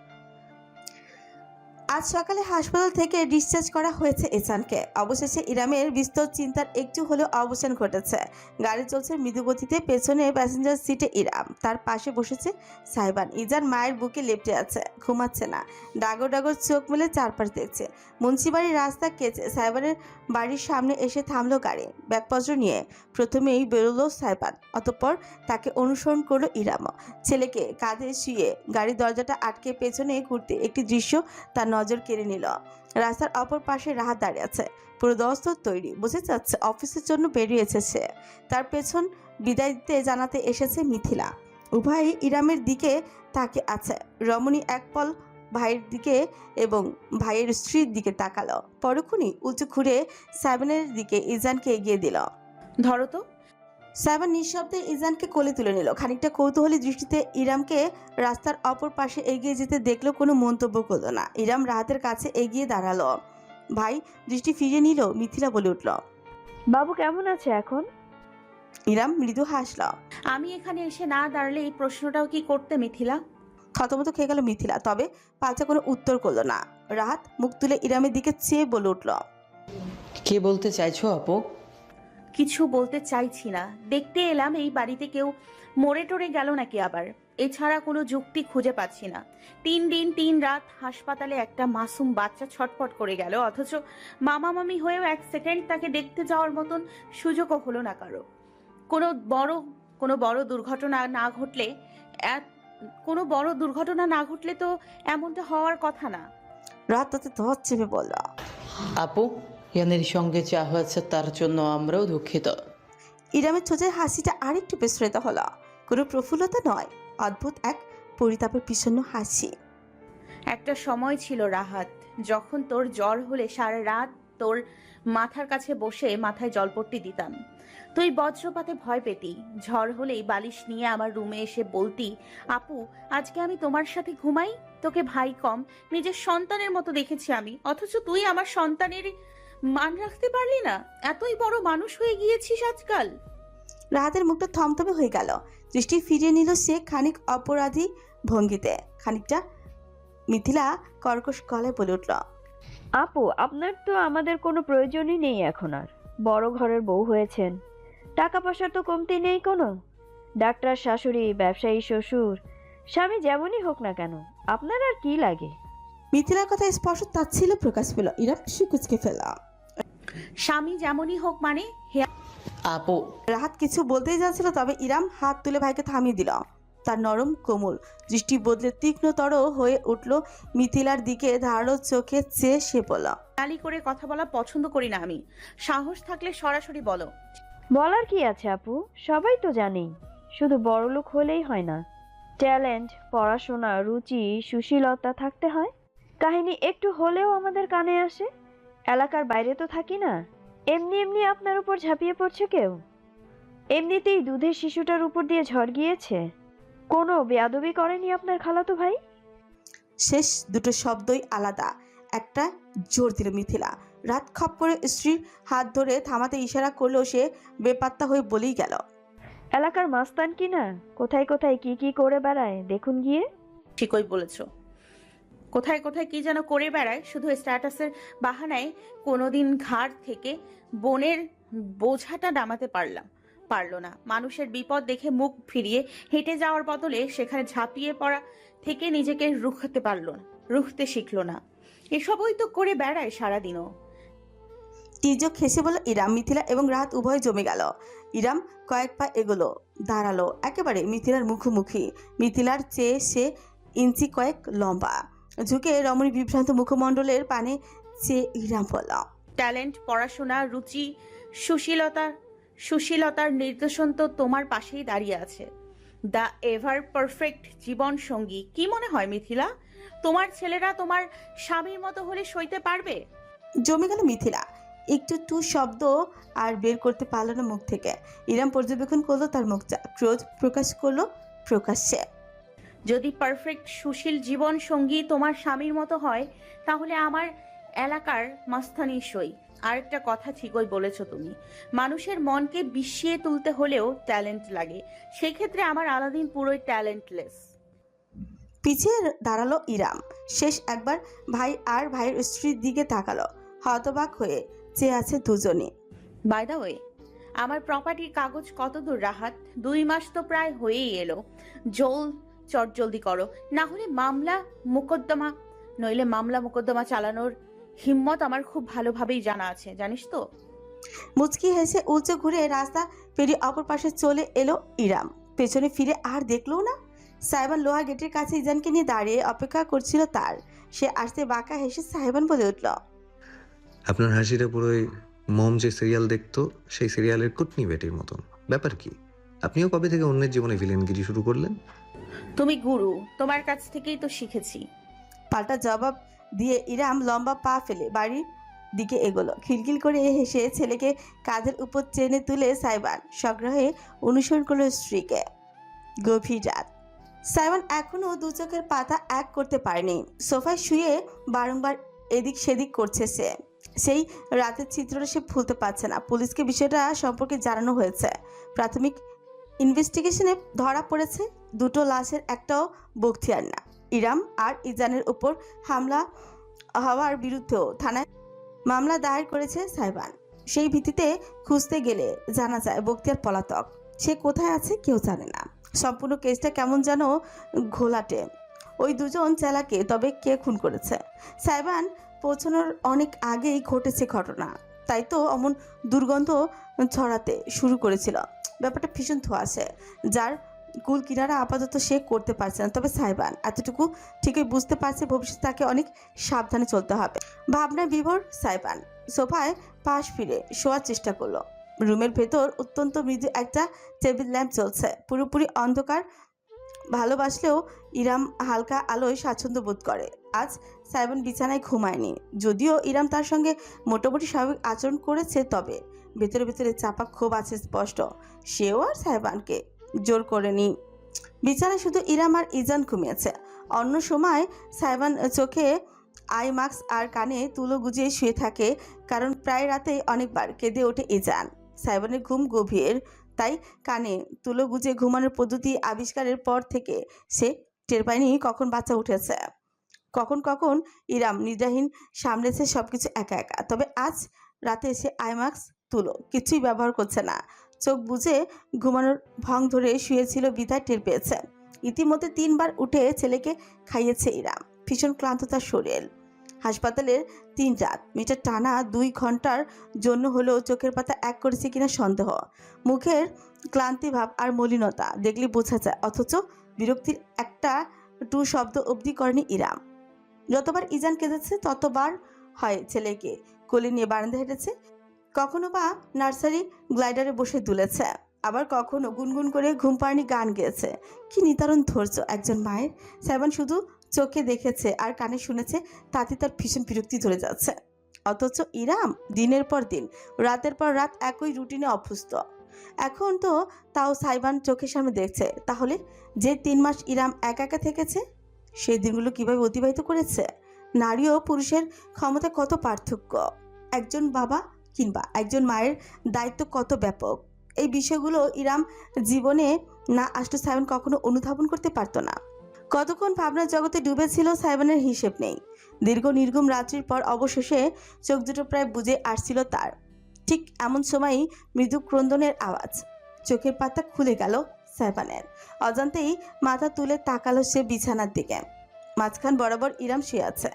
A: আজ সকালে হাসপাতাল থেকে ডিসচার্জ করা হয়েছে এসানকে। অবশেষে ইরামের বিস্তর চিন্তার একটু হলেও অবসান ঘটেছে। গাড়ি চলছে মৃদু গতিতে। পেছনে প্যাসেঞ্জার সিটে ইরাম, তার পাশে বসেছে সাইবান। ইজান মায়ের বুকে লেপ্টে আছে, ঘুমাচ্ছে না। ডাগর ডাগর চোখ মেলে চারপাশ দেখছে। মুন্সিবাড়ির রাস্তা কেচে সাইবানের বাড়ির সামনে এসে থামলো গাড়ি। ব্যাগপত্র নিয়ে প্রথমেই বেরোলো সাইবান, অতঃপর তাকে অনুসরণ করলো ইরামও। ছেলেকে কাঁধে শুয়ে গাড়ির দরজাটা আটকে পেছনে ঘুরতে একটি দৃশ্য তার নজর কেড়ে নিল। রাস্তার অপর পাশে রাহাত দাঁড়িয়ে আছে, পুরো দস্তর তৈরি। বোঝা যাচ্ছে অফিসের জন্য বেরিয়েছে সে। তার পেছন বিদায় দিতে জানাতে এসেছে মিথিলা। উভয়ই ইরামের দিকে তাকে আছে। রমণী এক পল ভাইয়ের দিকে এবং ভাইয়ের স্ত্রীর দিকে তাকালো, পরক্ষণই উঁচু ঘুরে সাইবানের দিকে ইজানকে এগিয়ে দিল।
F: ধরো তো।
A: সাইবান নিঃশব্দে ইজানকে কোলে তুলে নিল। খানিকটা কৌতূহলী দৃষ্টিতে ইরামকে রাস্তার অপর পাশে এগিয়ে যেতে দেখলো, কোনো মন্তব্য করলো না। ইরাম রাহাতের কাছে এগিয়ে দাঁড়ালো। ভাই দৃষ্টি ফিরিয়ে নিল। মিথিলা বলে উঠল,
B: বাবু কেমন আছে এখন?
A: ইরাম মৃদু হাসল।
F: আমি এখানে এসে না দাঁড়ালে এই প্রশ্নটাও কি করতে মিথিলা?
A: থতমত খেয়ে গেল মিথিলা, তবে পাল্টা কোনো উত্তর করলো না। রাহাত মুখ তুলে ইরামের দিকে চেয়ে বলে উঠল,
I: কে বলতে চাইছো আপু?
F: কিছু বলতে চাইছি না। দেখতে এলাম এই বাড়িতে কেউ মরে টরে গেল নাকি আবার। এছাড়া কোনো যুক্তি খুঁজে পাচ্ছি না। 3 দিন 3 রাত হাসপাতালে একটা মাসুম বাচ্চা ছটফট করে গেল, অথচ মামা মামি হয়েও 1 সেকেন্ড তাকে দেখতে যাওয়ার মতন সুযোগও হলো না কারো। কোনো বড় দুর্ঘটনা না ঘটলে তো এমনটা হওয়ার কথা না।
A: রাত তাতে ধর চেপে বলল,
I: আপু, ইয়ানের সঙ্গে যা হয়েছে তার জন্য আমরাও দুঃখিত।
A: ইরামের ছোঁচের হাসিটা আরেকটু প্রসারিত হলো। কোনো প্রফুল্লতা নয়, অদ্ভুত এক পরিতাপের বিষণ্ণ হাসি।
F: একটা সময় ছিল রাহাত, যখন তোর জ্বর হলে সারা রাত তোর মাথার কাছে বসে মাথায় জলপট্টি দিতাম। তুই বজ্রপাতে ভয় পেতি, ঝড় হলেই বালিশ নিয়ে আমার রুমে এসে বলতি, আপু আজকে আমি তোমার সাথে ঘুমাই। তোকে ভাই কম, নিজের সন্তানের মতো দেখেছি আমি, অথচ তুই আমার সন্তানের মান রাখতে পারলি না। এতই বড় মানুষ হয়ে গিয়েছিস আজকাল।
A: রাহাতের মুখটা থমথমে হয়ে গেল। দৃষ্টি ফিরিয়ে নিল সে খানিক অপরাধী ভঙ্গিতে। খানিকটা মিথিলা কর্কশ গলায় বলে উঠল,
J: আপু, আপনার তো আমাদের কোনো প্রয়োজনই নেই এখন আর। বড় ঘরের বউ হয়েছেন, টাকা পয়সার তো কমতি নেই কোনো। ডাক্তার শাশুড়ি, ব্যবসায়ী শ্বশুর, স্বামী যেমনই হোক না কেন, আপনার আর কি লাগে?
A: মিথিলার কথা স্পষ্ট তাচ্ছিল্য প্রকাশ পেল। ইরাম কুচকে ফেলা।
F: স্বামী যেমনই হোক মানে?
I: আপু,
A: রাহাত কিছু বলতেই যাচ্ছিল, তবে ইরাম হাত তুলে ভাইকে থামিয়ে দিল। তার নরম কোমল দৃষ্টি বদলে তীক্ষ্ণতর হয়ে উঠল। মিথিলার দিকে ধারালো চোখে চেয়ে সে বলল,
F: গালি করে কথা বলা পছন্দ করি না আমি। সাহস থাকলে সরাসরি বলো।
J: বলার কি আছে আপু, সবাই তো জানেই। শুধু বড়লোক হলেই হয় না, ট্যালেন্ট, পড়াশোনা, রুচি, সুশীলতা থাকতে হয়। কাহিনী একটু হলেও আমাদের কানে আসে। এলাকার বাইরে তো থাকি না, এমনি এমনি আপনার উপর ঝাঁপিয়ে পড়ছে কেউ? এমনিতেই দুধের শিশুটার উপর দিয়ে ঝড় গিয়েছে, কোনো বেয়াদবি করেনি আপনার খালাতো ভাই?
A: শেষ দুটো শব্দই আলাদা। একটা জোর দিল মিথিলা। রাত খপ করে স্ত্রীর হাত ধরে থামাতে ইশারা করলেও সে বেপাত্তা হয়ে বলেই গেল,
J: এলাকার মাস্তান কি না, কোথায় কোথায় কি কি করে বেড়ায় দেখুন গিয়ে।
F: ঠিকই বলেছ, কোথায় কোথায় কি যেন করে বেড়ায়, শুধু স্ট্যাটাসের বাহানায় কোনোদিন ঘাড় থেকে বোনের বোঝাটা নামাতে পারলো না। মানুষের বিপদ দেখে মুখ ফিরিয়ে হেঁটে যাওয়ার বদলে সেখানে ঝাঁপিয়ে পড়া থেকে নিজেকে রুখতে শিখলো না। এসবই তো করে বেড়ায় সারাদিনও।
A: তির্যক হেসে বলল ইরাম। মিথিলা এবং রাত উভয় জমে গেল। ইরাম কয়েক পা এগোলো, দাঁড়ালো একেবারে মিথিলার মুখোমুখি। মিথিলার চেয়ে সে ইঞ্চি কয়েক লম্বা। ঝুঁকে রমণী বিভ্রান্ত মুখমণ্ডলের পানে চেয়ে ইরাম বলল,
F: ট্যালেন্ট, পড়াশোনা, রুচি, সুশীলতার নির্দেশন তো তোমার পাশেই দাঁড়িয়ে আছে। দ্য এভার পারফেক্ট জীবন সঙ্গী। কি মনে হয় মিথিলা, তোমার ছেলেরা তোমার স্বামীর মতো হলে সইতে পারবে?
A: জমে গেল মিথিলা। একটু টু শব্দ আর বের করতে পারল না মুখ থেকে। ইরাম পর্যবেক্ষণ করলো তার মুখটা, ক্রোধ প্রকাশ করলো প্রকাশ্যে।
F: যদি পারফেক্ট সুশীল জীবন সঙ্গী তোমার স্বামীর মতো হয়, তাহলে আমার এলাকার মাস্তানি সই। আরেকটা কথা ঠিকই বলেছো তুমি, মানুষের মনকে বিষিয়ে তুলতে হলেও ট্যালেন্ট লাগে। সেক্ষেত্রে আমার আলাদিন পুরোই ট্যালেন্টলেস।
A: পিছিয়ে দাঁড়ালো ইরাম। শেষ একবার ভাই আর ভাইয়ের স্ত্রীর দিকে তাকালো। হতবাক হয়ে চেয়ে আছে দুজনে।
F: বাই দ্য ওয়ে, আমার প্রপার্টির কাগজ কত দূর রাহাত? 2 মাস তো প্রায় হয়েই এলো। চটজলদি করো, না হলে মামলা মোকদ্দমা চালানোর হিম্মত আমার খুব ভালোভাবেই জানা আছে, জানিস তো।
A: মুচকি হেসে উঁচু ঘুরে রাস্তা পেরিয়ে অপর পাশে চলে এলো ইরাম। পেছনে ফিরে আর দেখলো না। সাইবান লোহা গেটের কাছে ইজানকে নিয়ে দাঁড়িয়ে অপেক্ষা করছিল তার। সে আসতে বাঁকা হেসে সাইবান বলে উঠল,
C: আপনার হাসিটা পুরোই মম যে সিরিয়াল দেখতো সেই সিরিয়ালের কুটনি বেটির মতন। ব্যাপার কি, আপনিও কবে থেকে অন্যের জীবনে ভিলেনগিরি শুরু করলেন?
F: তুমি গুরু, তোমার কাছ থেকেই তো শিখেছি।
A: পাল্টা জবাব দিয়ে ইরাম লম্বা পা ফেলে বাড়ির দিকে এগোলো। খিলখিল করে হেসে ছেলেকে কাঁধের উপর চেনে তুলে সাইবান সগ্রাহে অনুসরণ করলো স্ত্রীকে। গভীর রাত। সাইবান এখনো দু চোখের পাতা এক করতে পারেনি। সোফায় শুয়ে বারংবার এদিক সেদিক করছে সে। সেই রাতের চিত্রটা সে ভুলতে পারছে না। পুলিশকে বিষয়টা সম্পর্কে জানানো হয়েছে। প্রাথমিক ইনভেস্টিগেশনে ধরা পড়েছে দুটো লাশের একটাও বখতিয়ার না। ইরাম আর ইজানের উপর হামলা হওয়ার বিরুদ্ধেও থানায় মামলা দায়ের করেছে সাইবান। সেই ভিত্তিতে খুঁজতে গেলে জানা যায় বখতিয়ার পলাতক। সে কোথায় আছে কেউ জানে না। সম্পূর্ণ কেসটা কেমন যেন ঘোলাটে। ওই দুজন চেলাকে তবে কে খুন করেছে? সাইবান পৌঁছানোর অনেক আগেই ঘটেছে ঘটনা, তাই তো অমন দুর্গন্ধ ছড়াতে শুরু করেছিল। ব্যাপারটা ভীষণ ধোঁয়াশে, যার কুল কিনারা আপাতত সে করতে পারছে না। তবে সাইবান এতটুকু ঠিকই বুঝতে পারছে ভবিষ্যতে তাকে অনেক সাবধানে চলতে হবে। ভাবনায় বিভোর সাইবান সোফায় পাশ ফিরে শোয়ার চেষ্টা করলো। রুমের ভেতর অত্যন্ত মৃদু একটা টেবিল ল্যাম্প চলছে, পুরোপুরি অন্ধকার। ভালোবাসলেও ইরাম হালকা আলোয় স্বাচ্ছন্দ্য বোধ করে। আজ সাইবান বিছানায় ঘুমায়নি, যদিও ইরাম তার সঙ্গে মোটামুটি স্বাভাবিক আচরণ করেছে, তবে ভেতরে ভেতরে চাপা ক্ষোভ আছে স্পষ্ট। সেও আর সাইবানকে জোর করেনি। বিছানায় শুধু ইরাম আর ইজান ঘুমিয়েছে। অন্য সময় সাইবান চোখে আই মাস্ক আর কানে তুলো গুজিয়ে শুয়ে থাকে, কারণ প্রায় রাতে অনেকবার কেঁদে ওঠে ইজান। সাইবানের ঘুম গভীর, তাই কানে তুলো গুজে ঘুমানোর পদ্ধতি আবিষ্কারের পর থেকে সে টের পায়নি কখন বাচ্চা উঠেছে। কখন কখন ইরাম নিদ্রাহীন সামলেছে সবকিছু একা একা। তবে আজ রাতে সে আইমাক্স তুলো কিছুই ব্যবহার করছে না। চোখ বুজে ঘুমানোর ভং ধরে শুয়েছিল বিধায় টের পেয়েছে। ইতিমধ্যে 3 বার উঠে ছেলেকে খাইয়েছে ইরাম। ভীষণ ক্লান্ত তার শরীর। হাসপাতালের 3 রাত, মিটার টানা 2 ঘন্টার জন্য হলেও চোখের পাতা এক করেছে কিনা সন্দেহ। মুখের ক্লান্তিভাব আর মলিনতা দেখলে বোঝা যায়, অথচ বিরক্তির একটা টু শব্দ অবধি করেনি ইরাম। যতবার ইজান কেঁদেছে ততবার হয় ছেলেকে কোলে নিয়ে বারান্দা হেঁটেছে, কখনো বা নার্সারি গ্লাইডারে বসে দুলেছে, আবার কখনো গুনগুন করে ঘুম পাড়ানি গান গেয়েছে। কি নিতারণ ধৈর্য একজন মায়ের! সাইবান শুধু চোখে দেখেছে আর কানে শুনেছে, তাতে তার ভীষণ বিরক্তি ধরে যাচ্ছে। অথচ ইরাম দিনের পর দিন, রাতের পর রাত একই রুটিনে অভ্যস্ত। এখন তো তাও সাইবান চোখের সামনে দেখছে। তাহলে যে 3 মাস ইরাম একা একা থেকেছে, সেই দিনগুলো কিভাবে অতিবাহিত করেছে? নারী ও পুরুষের ক্ষমতা কত পার্থক্য, একজন বাবা কিংবা একজন মায়ের দায়িত্ব কত ব্যাপক। এই বিষয়গুলো ইরাম জীবনে না আসলে সাইবান কখনো অনুধাবন করতে পারতো না। কতক্ষণ ভাবনার জগতে ডুবেছিল সাইবানের হিসেব নেই। দীর্ঘ নির্ঘুম রাত্রির পর অবশেষে চোখ দুটো প্রায় বুজে আসছিল তার। ঠিক এমন সময়ই মৃদু ক্রন্দনের আওয়াজ। চোখের পাতা খুলে গেল সাইবানের। অজান্তেই মাথা তুলে তাকালো সে বিছানার দিকে। মাঝখান বরাবর ইরাম শুয়ে আছে,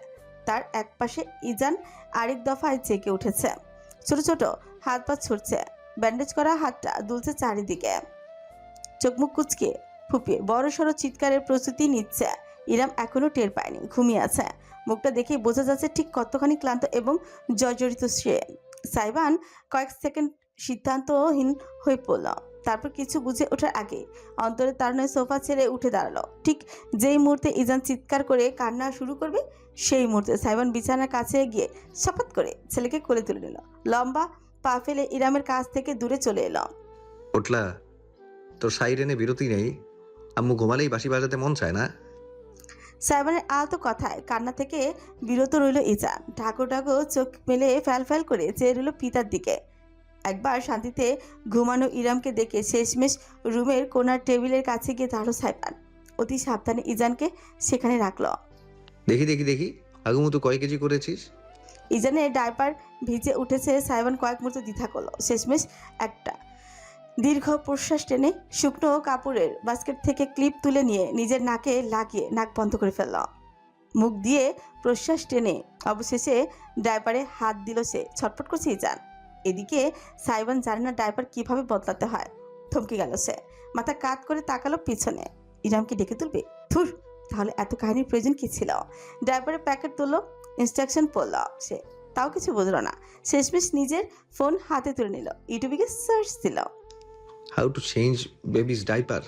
A: তার এক পাশে ইজান আরেক দফায় জেগে উঠেছে। ছোট ছোট হাত পা ছুটছে, ব্যান্ডেজ করা হাতটা দুলছে চারিদিকে। চোখ মুখ কুচকে ফুপিয়ে বড় সড়ো চিৎকারের প্রস্তুতি নিচ্ছে। ইরাম এখনো টের পায়নি, ঘুমিয়ে আছে। মুখটা দেখেই বোঝা যাচ্ছে ঠিক কতখানি ক্লান্ত এবং জর্জরিত সে। সাইবান কয়েক সেকেন্ড সিদ্ধান্তহীন হয়ে পড়ল। তারপর কিছু বুঝে ওঠার আগে অন্তরে তার নয় সোফা ছেড়ে উঠে দাঁড়ালো। ঠিক যেই মুহূর্তে ইজান চিৎকার করে কান্না শুরু করবে, সেই মুহূর্তে সাইবান বিছানার কাছে গিয়ে শপথ করে ছেলেকে কোলে তুলে নিল। লম্বা পা ফেলে ইরামের কাছ থেকে দূরে চলে এলো।
C: উঠলা? তোর সাইরেনে বিরতি নেই? আম্মু ঘুমালেই বাঁশি বাজাতে মন চায় না?
A: সাইবানের আলতো কথায় কান্না থেকে বিরত রইল ইজান। ঢাকো ঢাকো চোখ মেলে ফ্যাল ফ্যাল করে চেয়ে রইল পিতার দিকে। একবার শান্তিতে ঘুমানো ইরামকে দেখে শেষমেশ রুমের কোনার টেবিলের কাছে গিয়ে দাঁড়ালো সাইবান। অতি সাবধানে ইজানকে সেখানে রাখলো।
C: দেখি দেখি দেখি, আগুমতো কয় কেজি করেছিস?
A: ইজানের ডাইপার ভিজে উঠেছে। সাইবান কয়েক মুহূর্ত দ্বিধা করলো। শেষমেশ একটা দীর্ঘ প্রশ্বাস টেনে শুকনো কাপড়ের বাস্কেট থেকে ক্লিপ তুলে নিয়ে নিজের নাকে লাগিয়ে নাক বন্ধ করে ফেলল। মুখ দিয়ে প্রশ্বাস টেনে অবশেষে ডাইপারে হাত দিল সে। ছটফট করছে ইজান। এদিকে সাইবান জানে না ডাইপার কিভাবে বদলাতে হয়। থমকে গেল সে, মাথা কাত করে তাকালো পিছনে। ইরামকে ডেকে তুলবে? ধুর, তাহলে এত কাহিনীর প্রয়োজন কি ছিল? ডাইপারের প্যাকেট তুললো, ইনস্ট্রাকশন পড়ল সে, তাও কিছু বুঝলো না। শেষমেশ নিজের ফোন হাতে তুলে নিল, ইউটিউবে গিয়ে সার্চ দিল
C: how to change babies diaper.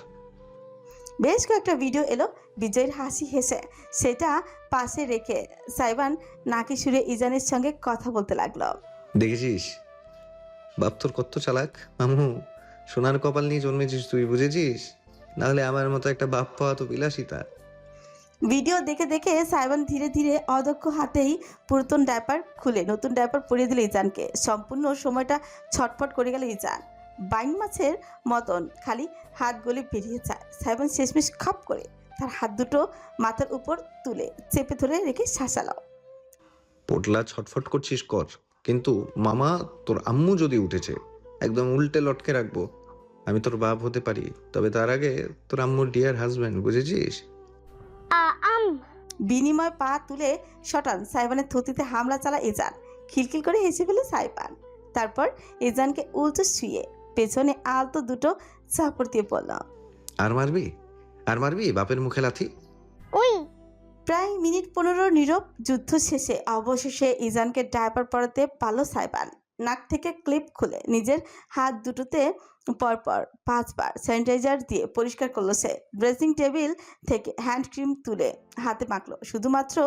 A: বেশ কয়েকটা ভিডিও এলো। বিজয়ের হাসি হেসে সেটা পাশে রেখে সাইবান নাকি সুরে ইজানের সঙ্গে কথা বলতে লাগলো।
C: দেখেছিস বাপ তোর কত চালাক? মামু, সোনার কপাল নিয়ে জন্মেছিস তুই, বুঝেছিস? নাহলে আমার মতো একটা বাপ পাওয়া তো বিলাসিতা।
A: ভিডিও দেখে দেখে সাইবান ধীরে ধীরে অদক্ষ হাতেই পুরাতন ডাইপার খুলে নতুন ডাইপার পরিয়ে দিল ইজানকে। সম্পূর্ণ সময়টা ছটফট করে গেল ইজান। বাইন মাছের মতন খালি হাত গলে বেরিয়ে যায়। সাইবান শেষমেশ খপ করে তার হাত দুটো মাথার উপর তুলে চেপে ধরে রেখে শাসালো।
C: পোটলা ছটফট করছিস কর, কিন্তু মামা তোর আম্মু যদি উঠেছে একদম উল্টে লটকে রাখবো। আমি তোর বাপ হতে পারি, তবে তার আগে তোর আম্মুর ডিয়ার হাজব্যান্ড, বুঝেছিস?
A: বিনিময় পা তুলে শটান সাইবানের থতিতে হামলা চালা ইজান। খিলখিল করে হেসে ফেলে সাইবান। তারপর ইজানকে উল্টো শুয়ে পেছনে আলতো দুটো চাপড় দিয়ে পড়ল।
C: আর মারবি? আর মারবি বাপের মুখে লাথি?
A: প্রায় মিনিট 15 নীরব যুদ্ধ শেষে অবশেষে ইজানকে ডায়পার পরাতে পারল সাইবান। নাক থেকে ক্লিপ খুলে নিজের হাত দুটোতে পরপর 5 বার স্যানিটাইজার দিয়ে পরিষ্কার করলো সে। ড্রেসিং টেবিল থেকে হ্যান্ড ক্রিম তুলে হাতে মাখলো শুধুমাত্র,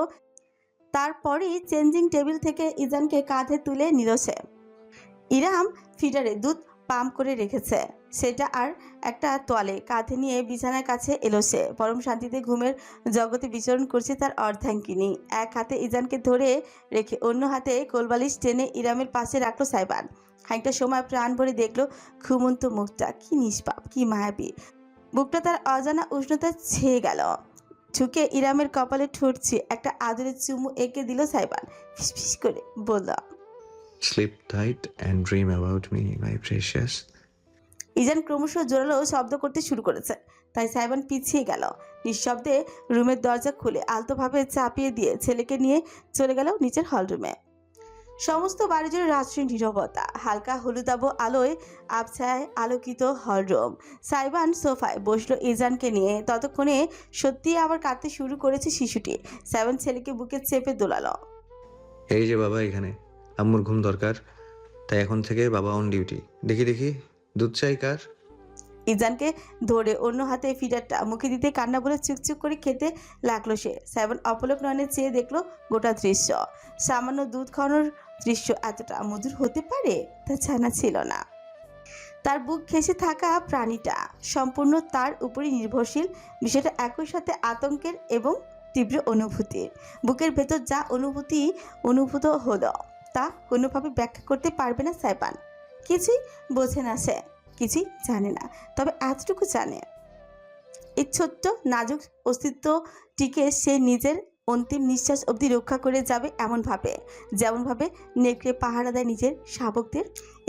A: তারপরই চেঞ্জিং টেবিল থেকে ইজানকে কাঁধে তুলে নিল সে। ইরাম ফিডারে দুধ পাম্প করে রেখেছে, সেটা আর একটা তোয়ালে কাঁধে নিয়ে বিছানার কাছে এলো সে। পরম শান্তিতে ঘুমের জগতে বিচরণ করছে তার অর্ধাঙ্গিনী। এক হাতে ইজানকে ধরে রেখে অন্য হাতে কোলবালিশ টেনে ইরামের পাশে রাখলো সাইবান। খানিকটা সময় প্রাণ ভরে দেখলো ঘুমন্ত মুখটা, কি নিষ্পাপ, কি মায়াবী। বুকটা তার অজানা উষ্ণতা ছেয়ে গেল। ঝুঁকে ইরামের কপালে ঠুটছে একটা আদরের চুমু এঁকে দিল সাইবান। ফিসফিস করে বলল,
C: sleep tight and dream about me my precious.
A: ইজান ক্রমশ জোরালো শব্দ করতে শুরু করেছে, তাই সাইবান পিছিয়ে গেল। নিঃশব্দে রুমের দরজা খুলে আলতোভাবে চাপিয়ে দিয়ে ছেলেকে নিয়ে চলে গেল নিচের হলরুমে। সমস্ত বাড়ি জুড়ে রাত্রির নীরবতা, হালকা হলুদাভ আলোয় আবছায় আলোকিত হলরুম। সাইবান সোফায় বসলো ইজানকে নিয়ে। ততক্ষণে সত্যিই আবার কাঁদতে শুরু করেছে শিশুটি। সাইবান ছেলেকে বুকে চেপে দোলালো।
C: এই যে বাবা এখানে, আম্মুর ঘুম দরকার, তাই এখন থেকে বাবা অন ডিউটি। দেখি দেখি দুধ চাই কার?
A: ইজানকে ধরে অন্য হাতে ফিডারটা মুখে দিতে কান্না বলে চুকচুক করে খেতে লাগলো সে। সাইবান অপলক নয়নে চেয়ে দেখলো গোটা দৃশ্য। সামান্য দুধ খাওয়ানোর দৃশ্য এতটা মধুর হতে পারে তা জানা ছিল না। তার বুক ঘেঁষে থাকা প্রাণীটা সম্পূর্ণ তার উপরই নির্ভরশীল। বিষয়টা একই সাথে আতঙ্কের এবং তীব্র অনুভূতির। বুকের ভেতর যা অনুভূত হলো তা কোনোভাবে ব্যাখ্যা করতে পারবে না সাইবান। কিছুই বোঝে না সে, কিছুই জানে না, তবে এতটুকু জানে এই ছোট্ট নাজুক অস্তিত্বটিকে সে নিজের অন্তিম নিঃশ্বাস অবধি রক্ষা করে যাবে, এমনভাবে যেমনভাবে নেকড়ে পাহারা দেয় নিজের শাবকদের।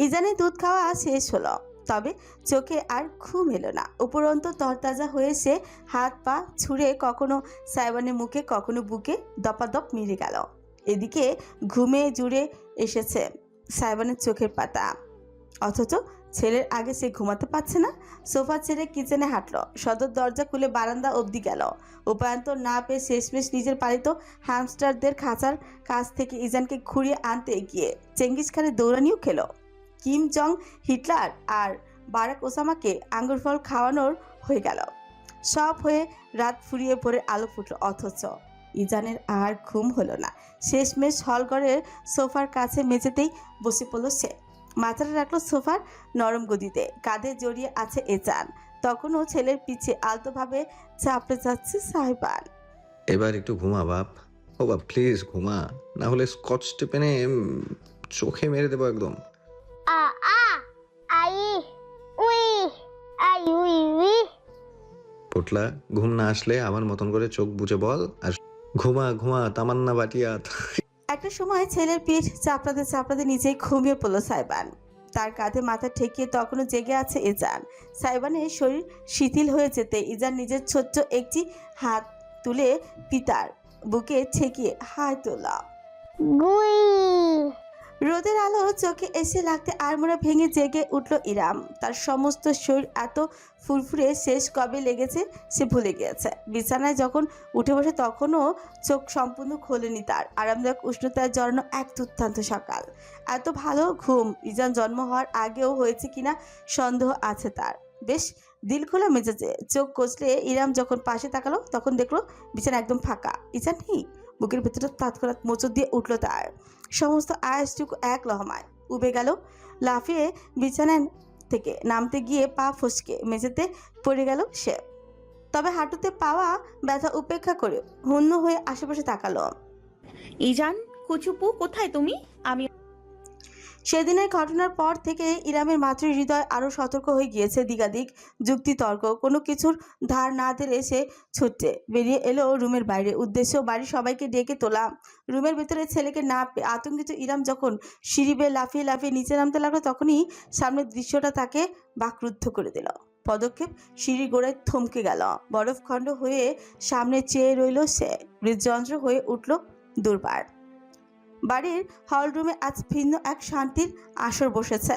A: ইজানের দুধ খাওয়া শেষ হলো, তবে চোখে আর ঘুম এলো না। উপরন্ত তরতাজা হয়ে সে হাত পা ছুঁড়ে কখনো সাইবানের মুখে কখনো বুকে দপাদপ মেরে গেল। এদিকে ঘুমে জুড়ে এসেছে সাইবানের চোখের পাতা, অথচ ছেলের আগে সে ঘুমাতে পারছে না। সোফা ছেড়ে কিচেনে হাঁটলো, সদর দরজা খুলে বারান্দা অবধি গেল। উপায়ন্তর না পেয়ে শেষমেশ নিজের পালিত হ্যামস্টারদের খাঁচার কাছ থেকে ইজানকে ঘুরিয়ে আনতে গিয়ে চেঙ্গিস খানের দৌড়ানিও খেলো। কিম জং হিটলার আর বারাক ওসামাকে আঙ্গুর ফল খাওয়ানোর হয়ে গেল। সব হয়ে রাত ফুরিয়ে ভোরে আলো ফুটলো, অথচ ইজানের আর ঘুম হলো না। শেষমেশ হলঘরের সোফার কাছে মেঝেতেই বসে পড়ল সে। মাথাটা রাখলো সোফার নরম গদিতে, কাঁধে জড়িয়ে আছে ইজান। তখনও ছেলের পিছে আলতোভাবে চাপড়ে যাচ্ছে সাইবান।
C: এবার একটু ঘুমা বাপ, ও বাপ প্লিজ ঘুমা, না হলে স্কচ টেপেনে চোখে মেরে দেবো একদম। পোটলা, ঘুম না আসলে আমার মতন করে চোখ বুজে বল আর ঘুমা ঘুমা তামান্না বাটিয়াত।
A: একটা সময় ছেলের পিঠ চাপড়াতে চাপড়াতে নিচেই ঘুমিয়ে পড়লো সাইবান। তার কাঁধে মাথা ঠেকিয়ে তখনও জেগে আছে ইজান। সাইবানের শরীর শিথিল হয়ে যেতে ইজান নিজের ছোট্ট একটি হাত তুলে পিতার বুকে ঠেকিয়ে হাই তোলা। রোদের আলো চোখে এসে লাগতে আড়মোড়া ভেঙে জেগে উঠল ইরাম। তার সমস্ত শরীর এত ফুরফুরে শেষ কবে লেগেছে সে ভুলে গিয়েছে। বিছানায় যখন উঠে বসে তখনও চোখ সম্পূর্ণ খোলেনি তার। আরামদায়ক উষ্ণতায় জড়ানো এক দুর্দান্ত সকাল। এত ভালো ঘুম ইজান জন্ম হওয়ার আগেও হয়েছে কিনা সন্দেহ আছে তার। বেশ দিল খোলা মেজাজে চোখ কচলে ইরাম যখন পাশে তাকালো তখন দেখলো বিছানা একদম ফাঁকা, ইজান নেই। বুকের ভেতরে তৎক্ষণাৎ মোচড় দিয়ে উঠল তার। সমস্ত আয়াসটুকু এক লহমায় উবে গেল। লাফিয়ে বিছানায় থেকে নামতে গিয়ে পা ফসকে মেঝেতে পড়ে গেল সে। তবে হাঁটুতে পাওয়া ব্যথা উপেক্ষা করে হন্য হয়ে আশেপাশে তাকালো।
F: ইজান, কুচুপু কোথায় তুমি? আমি
A: সেদিনের ঘটনার পর থেকে ইরামের মাতৃ হৃদয় আরও সতর্ক হয়ে গিয়েছে। দিগাদিগ যুক্তিতর্ক কোনো কিছুর ধার না ধরে সে ছুটে বেরিয়ে এলো রুমের বাইরে। উদ্দেশ্য বাড়ির সবাইকে ডেকে তোলা। রুমের ভেতরে ছেলেকে না পেয়ে আতঙ্কিত ইরাম যখন সিঁড়ি বেয়ে লাফিয়ে লাফিয়ে নিচে নামতে লাগলো, তখনই সামনের দৃশ্যটা তাকে বাকরুদ্ধ করে দিল। পদক্ষেপ সিঁড়ি গোড়ায় থমকে গেল। বরফখণ্ড হয়ে সামনে চেয়ে রইল সে। হৃদযন্ত্র হয়ে উঠল দুর্বার। বাড়ির হল রুমে আজ ভিন্ন এক শান্তির আসর বসেছে।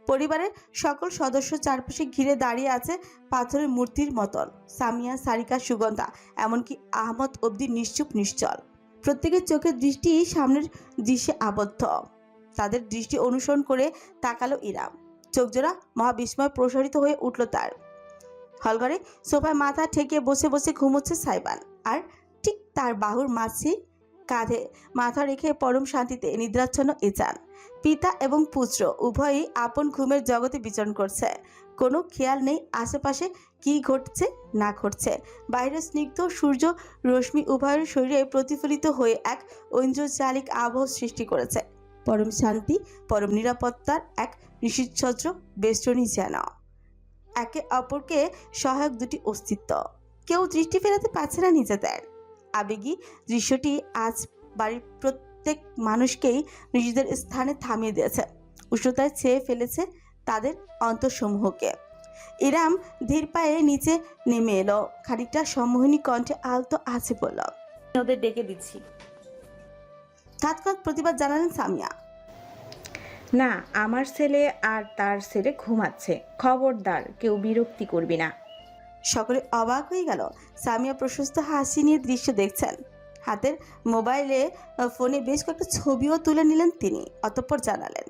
A: পরিবারের সকল সদস্য চারপাশে ঘিরে দাঁড়িয়ে আছে পাথরের মূর্তির মতন। সামিয়া, সারিকা, সুগন্ধা, এমনকি আহমদ অবধি নিশ্চুপ নিশ্চল। প্রত্যেকের চোখের দৃষ্টি সামনের দৃশ্যে আবদ্ধ। তাদের দৃষ্টি অনুসরণ করে তাকালো ইরাম। চোখজোড়া মহাবিস্ময় প্রসারিত হয়ে উঠল তার। হলঘরে সোফায় মাথা ঠেকিয়ে বসে বসে ঘুমোচ্ছে সাইবান, আর ঠিক তার বাহুর মাঝে কাঁধে মাথা রেখে পরম শান্তিতে নিদ্রাচ্ছন্ন ইজান। পিতা এবং পুত্র উভয়ই আপন ঘুমের জগতে বিচরণ করছে। কোনো খেয়াল নেই আশেপাশে কি ঘটছে না ঘটছে। বাইরের স্নিগ্ধ সূর্য রশ্মি উভয়ের শরীরে প্রতিফলিত হয়ে এক ঐন্দ্রজালিক আবহ সৃষ্টি করেছে। পরম শান্তি, পরম নিরাপত্তার এক নিশিচ্ছদ্র বেষ্টনী যেন। একে অপরকে সহায়ক দুটি অস্তিত্ব। কেউ দৃষ্টি ফেরাতে পারছে না নিজেদের। আবেগী দৃশ্যটি আজ বাড়ির প্রত্যেক মানুষকেই নিজেদের স্থানে থামিয়ে দিয়েছে, উষ্ণতায় ছেয়ে ফেলেছে তাদের অন্তঃসমূহকে। ইরাম ধীর পায়ে নিচে নেমে এলো। খানিকটা সম্মোহিনী কণ্ঠে আলতো আছে বলল,
F: ওদের ডেকে দিচ্ছি।
A: তৎক্ষণাৎ প্রতিবাদ জানালেন সামিয়া।
B: না, আমার ছেলে আর তার ছেলে ঘুমাচ্ছে, খবরদার কেউ বিরক্তি করবি না।
A: সকলে অবাক হয়ে গেল। সামিয়া প্রশস্ত হাসি নিয়ে দৃশ্য দেখছেন। হাতের মোবাইলে ফোনে বেশ কয়েকটা ছবিও তুলে নিলেন তিনি। অতঃপর জানালেন,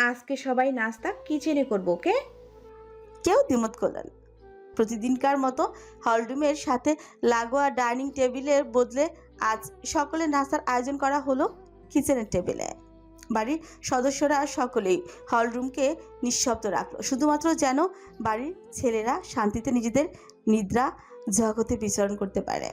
B: আজকে সবাই নাস্তা কিচেনে করবো, ওকে?
A: কেউ দ্বিমত করলেন। প্রতিদিনকার মতো হলরুমের সাথে লাগোয়া ডাইনিং টেবিলের বদলে আজ সকলে নাস্তার আয়োজন করা হলো কিচেনের টেবিলে। বাড়ির সদস্যরা সকলেই হলরুমকে নিঃশব্দ রাখলো, শুধুমাত্র যেন বাড়ির ছেলেরা শান্তিতে নিজেদের নিদ্রা জগতে বিচরণ করতে পারে।